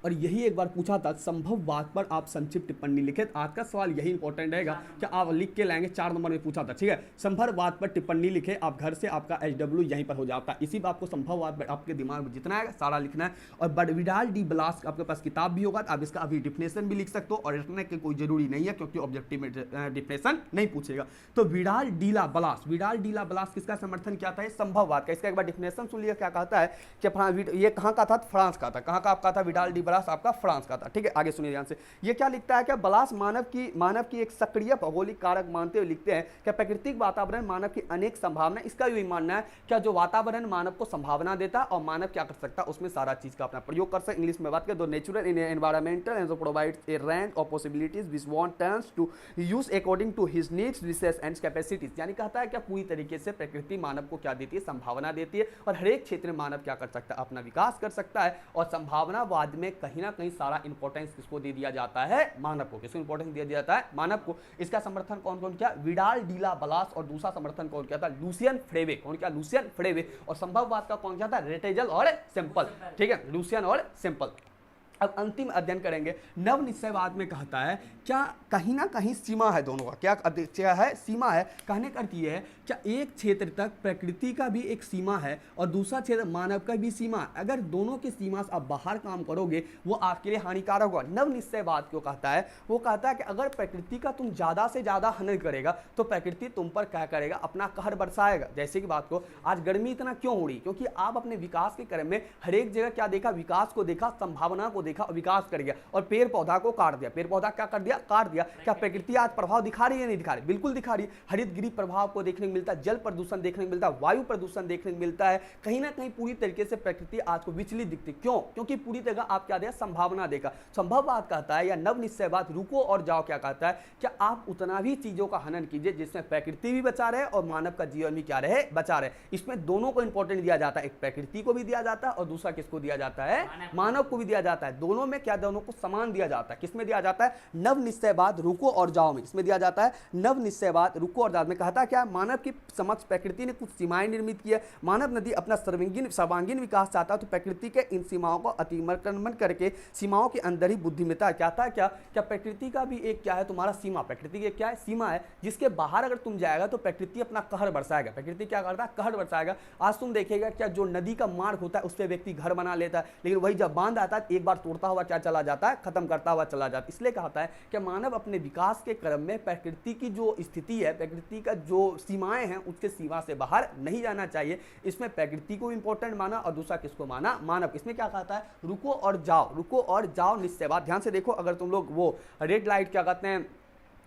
और यही एक बार पूछा था, संभववाद पर आप संक्षिप्त टिप्पणी लिखे। आज का सवाल यही इंपॉर्टेंट रहेगा कि आप लिख के लाएंगे, 4 नंबर में पूछा था। ठीक है, संभववाद पर टिप्पणी लिखे आप घर से, आपका HW यहीं पर हो जाता है। इसी बात को संभववाद आपके दिमाग में जितना है सारा लिखना है। और विडाल डी ब्लास आपके पास किताब भी होगा, आप इसका अभी डिफिनेशन भी लिख सकते हो, और रटने की कोई जरूरी नहीं है क्योंकि ऑब्जेक्टिव में डिफिनेशन नहीं पूछेगा। तो विडाल डी ला ब्लास, विडाल डी ला ब्लास किसका समर्थन किया था, संभववाद का। इसका एक बार डिफिनेशन सुन लिया, क्या कहता है कि ये कहाँ का था, फ्रांस का था। कहाँ का आपका था, विडाल डी ब्लास आपका फ्रांस का था। ठीक है, आगे सुनिए ध्यान से। ये क्या लिखता है, क्या ब्लास मानव की एक सक्रिय भौगोलिक कारक मानते हुए लिखते हैं क्या प्राकृतिक वातावरण मानव की अनेक संभावना। इसका भी मानना है क्या जो वातावरण मानव को संभावना देता है और मानव क्या कर सकता है, उसमें सारा चीज का अपना प्रयोग कर सकता है। इंग्लिश में बात करें तो natural in environmental and provides a range of possibilities which one turns to use according to his needs wishes and capacities. यानी कहता है क्या पूरी तरीके से प्रकृति मानव को क्या देती है, संभावना देती है, और हर एक क्षेत्र में मानव क्या कर सकता है, अपना विकास कर सकता है। और संभावनावाद में कहीं ना कहीं सारा इंपॉर्टेंस किसको दे दिया जाता है, मानव को। किसको इंपॉर्टेंस दिया जाता है, मानव को। इसका समर्थन कौन कौन किया, विडाल डी ला ब्लास। और दूसरा समर्थन कौन किया था, लुसियन फ्रेवे। कौन किया, लुसियन फ्रेवे। और संभववाद का कौन किया था, रेटेजल और सिंपल। ठीक है, लुसियन और सिंपल। अब अंतिम अध्ययन करेंगे। नव निश्चयवाद में कहता है क्या कहीं ना कहीं सीमा है दोनों का, क्या है, सीमा है। कहने का अर्थ ये है क्या एक क्षेत्र तक प्रकृति का भी एक सीमा है और दूसरा क्षेत्र मानव का भी सीमा है। अगर दोनों की सीमा से आप बाहर काम करोगे वो आपके लिए हानिकारक होगा। नव निश्चयवाद क्यों कहता है, वो कहता है कि अगर प्रकृति का तुम ज्यादा से ज्यादा हनन करेगा तो प्रकृति तुम पर क्या करेगा, अपना कहर बरसाएगा। जैसे कि बात को, आज गर्मी इतना क्यों हो रही, क्योंकि आप अपने विकास के क्रम में हर एक जगह क्या देखा, विकास को देखा, संभावना को देखा और विकास कर गया, और पेड़ पौधा को काट दिया। पेड़ पौधा क्या कर दिया, काट दिया। क्या प्रकृति आज प्रभाव दिखा रही है, नहीं दिखा रही, बिल्कुल दिखा रही है। हरित गृह प्रभाव को देखने को मिलता है, जल प्रदूषण देखने को मिलता है, वायु प्रदूषण देखने को मिलता है। कहीं ना कहीं पूरी तरीके से प्रकृति आज को विचलित दिखती। क्यों, क्योंकि पूरी तरह आप क्या देखा, संभावना देखा। संभववाद कहता है या नव निश्चयवाद रुको और जाओ क्या कहता है, क्या आप उतना भी चीजों का हनन कीजिए जिसमें प्रकृति भी बचा रहे और मानव का जीवन भी क्या रहे, बचा रहे। इसमें दोनों को इंपॉर्टेंट दिया जाता है, एक प्रकृति को भी दिया जाता है और दूसरा किसको दिया जाता है, मानव को भी दिया जाता है। दोनों में क्या, दोनों को समान दिया जाता है। किसमें दिया जाता है? नव निश्चयवाद रुको और जाओ में। इसमें दिया जाता है नव निश्चयवाद रुको और जाओ में। कहता क्या, मानव की समक्ष प्रकृति ने कुछ सीमाएं निर्मित की है। मानव नदी अपना सर्वांगीण विकास चाहता है तो प्रकृति के इन सीमाओं को अतिक्रमण करके सीमाओं के अंदर ही बुद्धिमत्ता क्या था, क्या प्रकृति का भी एक क्या है तुम्हारा सीमा, प्रकृति की क्या है, सीमा है, जिसके बाहर अगर तुम जाएगा तो प्रकृति अपना कहर बरसाएगा। प्रकृति क्या करता है? कहर बरसाएगा। आज तुम देखेगा क्या, जो नदी का मार्ग होता है उस पर व्यक्ति घर बना लेता है, लेकिन वही जब बांध आता है एक बार तोड़ता हुआ क्या चला जाता है, खत्म करता हुआ चला जाता है। इसलिए कहता है कि मानव अपने विकास के क्रम में प्रकृति की जो स्थिति है, प्रकृति का जो सीमाएं हैं, उसके सीमा से बाहर नहीं जाना चाहिए। इसमें प्रकृति को इंपॉर्टेंट माना और दूसरा किसको माना? मानव। इसमें क्या कहता है? रुको और जाओ, रुको और जाओ निश्चयवाद। ध्यान से देखो, अगर तुम लोग वो रेड लाइट क्या कहते हैं,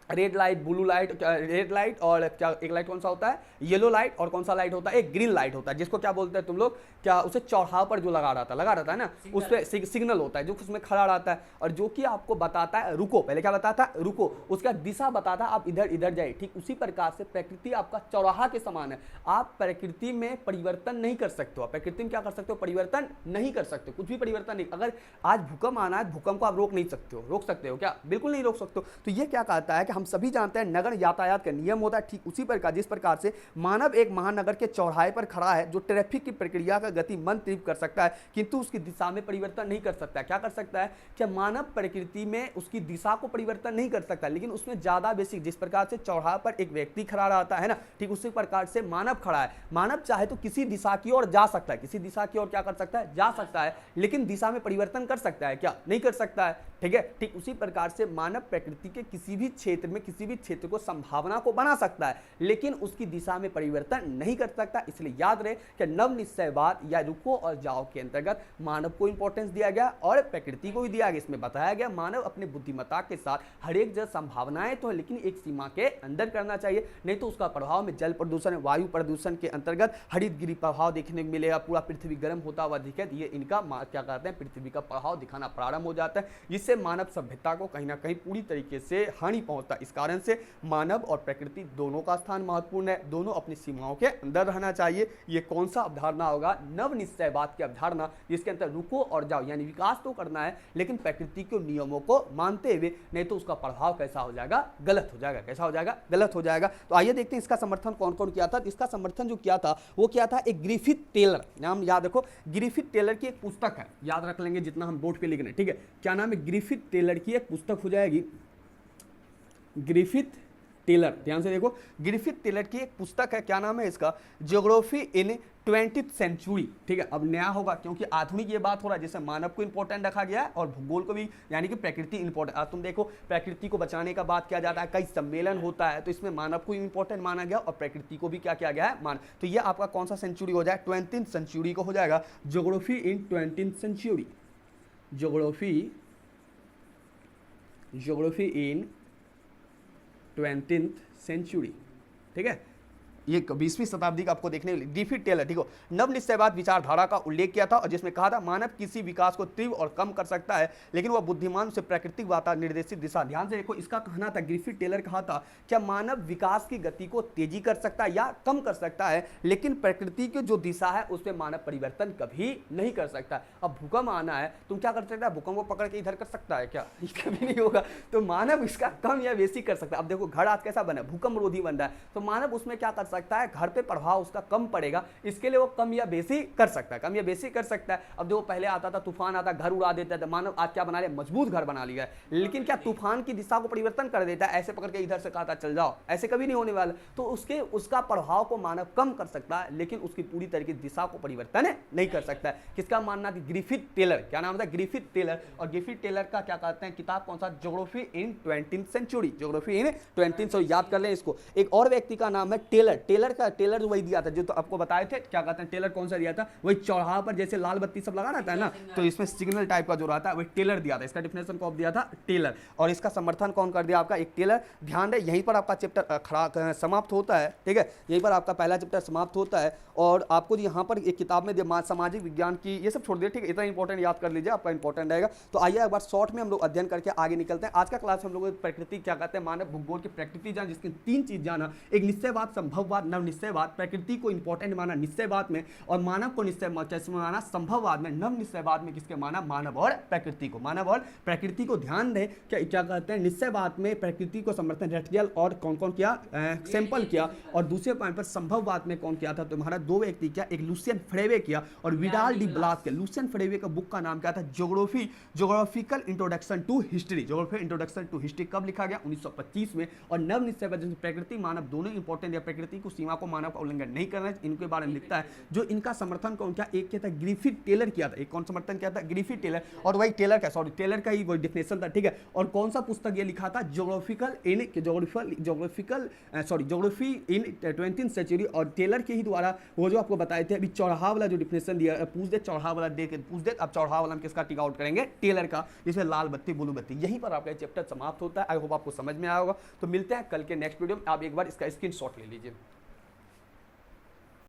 red light, blue light, red light और क्या एक लाइट कौन सा होता है? Yellow light. और कौन सा लाइट होता है? एक ग्रीन लाइट होता है, जिसको क्या बोलते हैं तुम लोग, क्या उसे चौराहा पर जो लगा रहता है ना, उस पर सिग्नल होता है जो उसमें खड़ा रहता है और जो कि आपको बताता है रुको। पहले क्या बताता है? रुको। उसका दिशा बताता है आप इधर इधर जाइए। ठीक उसी प्रकार से प्रकृति आपका चौराहा के समान है। आप प्रकृति में परिवर्तन नहीं कर सकते हो। प्रकृति में क्या कर सकते हो? परिवर्तन नहीं कर सकते, कुछ भी परिवर्तन नहीं। अगर आज भूकंप आना है, भूकंप को आप रोक नहीं सकते हो। रोक सकते हो क्या? बिल्कुल नहीं रोक सकते हो। तो ये क्या कहता है कि हम सभी जानते हैं नगर यातायात का नियम होता है, ठीक उसी प्रकार जिस प्रकार से मानव एक महानगर के चौराहे पर खड़ा है जो ट्रैफिक की प्रक्रिया का गति मंद कर सकता है, किंतु उसकी दिशा में परिवर्तन नहीं कर सकता। क्या कर सकता है? क्या मानव प्रकृति में उसकी दिशा को परिवर्तन नहीं कर सकता, लेकिन उसमें ज्यादा बेसिक, जिस प्रकार से चौराहा पर एक व्यक्ति खड़ा रहता है ना, ठीक उसी प्रकार से मानव खड़ा है। मानव चाहे तो किसी दिशा की ओर जा सकता है, किसी दिशा की ओर क्या कर सकता है? जा सकता है, लेकिन दिशा में परिवर्तन कर सकता है क्या? नहीं कर सकता है। ठीक है, ठीक उसी प्रकार से मानव प्रकृति के किसी भी क्षेत्र में, किसी भी क्षेत्र को, संभावना को बना सकता है, लेकिन उसकी दिशा में परिवर्तन नहीं कर सकता। इसलिए याद रहे कि नव निश्चयवाद या रुको और जाओ के अंतर्गत मानव को इंपॉर्टेंस दिया गया और प्रकृति को भी दिया गया। इसमें बताया गया मानव अपने बुद्धिमत्ता के साथ हर एक जगह संभावनाएं तो है, लेकिन एक सीमा के अंदर करना चाहिए, नहीं तो उसका प्रभाव में जल प्रदूषण, वायु प्रदूषण के अंतर्गत हरितगृह प्रभाव देखने को मिलेगा। पूरा पृथ्वी गर्म होता हुआ दिखे, ये इनका क्या कहते हैं, पृथ्वी का प्रभाव दिखाना प्रारंभ हो जाता है, जिससे मानव सभ्यता को कहीं ना कहीं पूरी तरीके से हानि पहुंचता है। इस कारण से मानव और प्रकृति दोनों का स्थान महत्वपूर्ण है, दोनों अपनी सीमाओं के अंदर रहना चाहिए। ये कौन सा अवधारणा होगा? नव निश्चयवाद की अवधारणा, जिसके अंदर रुको और जाओ, यानी विकास तो करना है लेकिन प्रकृति के नियमों को मानते हुए, नहीं तो उसका प्रभाव कैसा हो जाएगा? गलत हो जाएगा। कैसा हो जाएगा? गलत हो जाएगा। तो आइए देखते हैं इसका समर्थन कौन कौन किया था। इसका समर्थन जो किया था वो क्या था? एक ग्रिफिथ टेलर, नाम याद रखो, ग्रिफिथ टेलर की एक पुस्तक है, याद रख लेंगे जितना हम बोर्ड पे लिख रहे हैं। ठीक है, क्या नाम है? ग्रिफिथ टेलर की एक पुस्तक हो जाएगी, ग्रिफिथ टेलर। ध्यान से देखो, ग्रिफिथ टेलर की एक पुस्तक है, क्या नाम है इसका? Geography in 20th century. ठीक है, अब नया होगा क्योंकि आधुनिक ये बात हो रहा है, जैसे मानव को इंपॉर्टेंट रखा गया है और भूगोल को भी, यानी कि प्रकृति इंपॉर्टेंट। तुम देखो प्रकृति को बचाने का बात किया जाता है, कई सम्मेलन होता है, तो इसमें मानव को इंपॉर्टेंट माना गया और प्रकृति को भी क्या किया गया है? मान। तो ये आपका कौन सा सेंचुरी हो जाए? 20th सेंचुरी को हो जाएगा geography in 20th century. Geography in 20th century. ठीक है, ये 20वीं शताब्दी का आपको देखने को ग्रिफिथ टेलर, ठीक हो, नव निश्चयवाद विचारधारा का उल्लेख किया था और जिसमें कहा था मानव किसी विकास को तीव्र और कम कर सकता है, लेकिन वह बुद्धिमान से प्राकृतिक वातावरण निर्देशित दिशा। ध्यान से देखो, इसका कहना था, ग्रिफिथ टेलर कहा था क्या मानव विकास की गति को तेजी कर सकता है या कम कर सकता है, लेकिन प्रकृति की जो दिशा है उसमें मानव परिवर्तन कभी नहीं कर सकता। अब भूकंप आना है, तुम क्या कर सकता है? भूकंप को पकड़ के इधर कर सकता है क्या? कभी नहीं होगा। तो मानव इसका कम या बेसी कर सकता है। अब देखो घर आज कैसा बना, भूकंप रोधी बन रहा है, तो मानव उसमें क्या कर सकता है? घर पे प्रभाव उसका कम पड़ेगा, इसके लिए वो कम या बेसी कर सकता है, कम या बेसी कर सकता है। अब देखो पहले आता था तूफान आता, घर उड़ा देता था, मानव आज क्या बना लिया? मजबूत घर बना लिया है, लेकिन क्या तूफान की दिशा को परिवर्तन कर देता है? ऐसे पकड़ के इधर से कहा था चल जाओ, ऐसे कभी नहीं होने वाला। तो उसका प्रभाव को मानव कम कर सकता है, लेकिन उसकी पूरी तरीके दिशा को परिवर्तन नहीं कर सकता है। किसका मानना था? Griffith Taylor. क्या नाम था? Griffith Taylor. और ग्रिफिथ टेलर का क्या कहते हैं किताब कौन सा? Geography in 20th century. Geography in 20th century, याद कर लें इसको। एक और व्यक्ति का नाम है टेलर। टेलर वही दिया था जो तो आपको बताए थे, क्या कहते हैं टेलर कौन सा दिया था? वही चौराहा पर जैसे लाल बत्ती सब लगा रहता है ना, तो इसमें सिग्नल टाइप का जो रहता है वही टेलर दिया था। इसका डिफिनेशन कौन दिया था? टेलर। और इसका समर्थन कौन कर दिया? आपका एक टेलर। ध्यान रहे, यहीं पर आपका चैप्टर खड़ा समाप्त होता है। ठीक है, यहीं पर आपका पहला चैप्टर समाप्त होता है और आपको यहाँ पर एक किताब में सामाजिक विज्ञान की, ये सब छोड़ दिए। ठीक है, इतना इंपॉर्टेंट याद कर लीजिए, आपका इंपॉर्टेंट रहेगा। तो आइए एक बार शॉर्ट में हम लोग अध्ययन करके आगे निकलते हैं। आज का क्लास हम लोग प्रकृति क्या कहते हैं, मानव भूगोल की प्रकृति जान, जिसकी 3 चीज जाना, एक निश्चयवाद, संभववाद संभववाद, नव निश्चयवाद, प्रकृति को इंपॉर्टेंट माना निश्चयवाद में और मानव को निश्चय कैसे माना संभववाद में, नव निश्चयवाद में किसके माना मानव और प्रकृति को। मानव और प्रकृति को ध्यान दें क्या कहते हैं, निश्चयवाद में प्रकृति को समर्थन रेटजियल और कौन कौन किया, सैंपल किया, और दूसरे पॉइंट पर संभववाद में कौन किया था, तुम्हारा दो व्यक्ति किया, एक लुसियन फ्रेवे किया और विडाल डी ब्लास के। लुसियन फ्रेवे का बुक का नाम क्या था, geographical introduction to history. Geographical introduction to history कब लिखा गया, 1925 में। और नव निश्चयवाद जैसे प्रकृति मानव दोनों इंपॉर्टेंट है, प्रकृति को सीमा को मानव का उल्लंघन नहीं करना है, इनके बारे में लिखता है। जो इनका समर्थन कौन किया, एक किया था ग्रिफिथ टेलर किया था, एक कौन समर्थन किया था, ग्रिफिथ टेलर, और वही टेलर का टेलर का ही वही डिफिनेशन था, ठीक है। और कौन सा पुस्तक ये लिखा था, ज्योग्राफी इन 20th सेंचुरी, और टेलर के ही द्वारा वो जो आपको बताए थे अभी चौराहा वाला जो डिफिनेशन दिया, पूछ दे चौराहा वाला दे के पूछ दे, अब चौराहा वाला हम किसका टिक आउट करेंगे, टेलर का, जिसमें लाल बत्ती ब्लू बत्ती। यहीं पर आपका चैप्टर समाप्त होता है। आई होप आपको समझ में आया होगा। तो मिलते हैं कल के नेक्स्ट वीडियो में। आप एक बार इसका स्क्रीनशॉट ले लीजिए।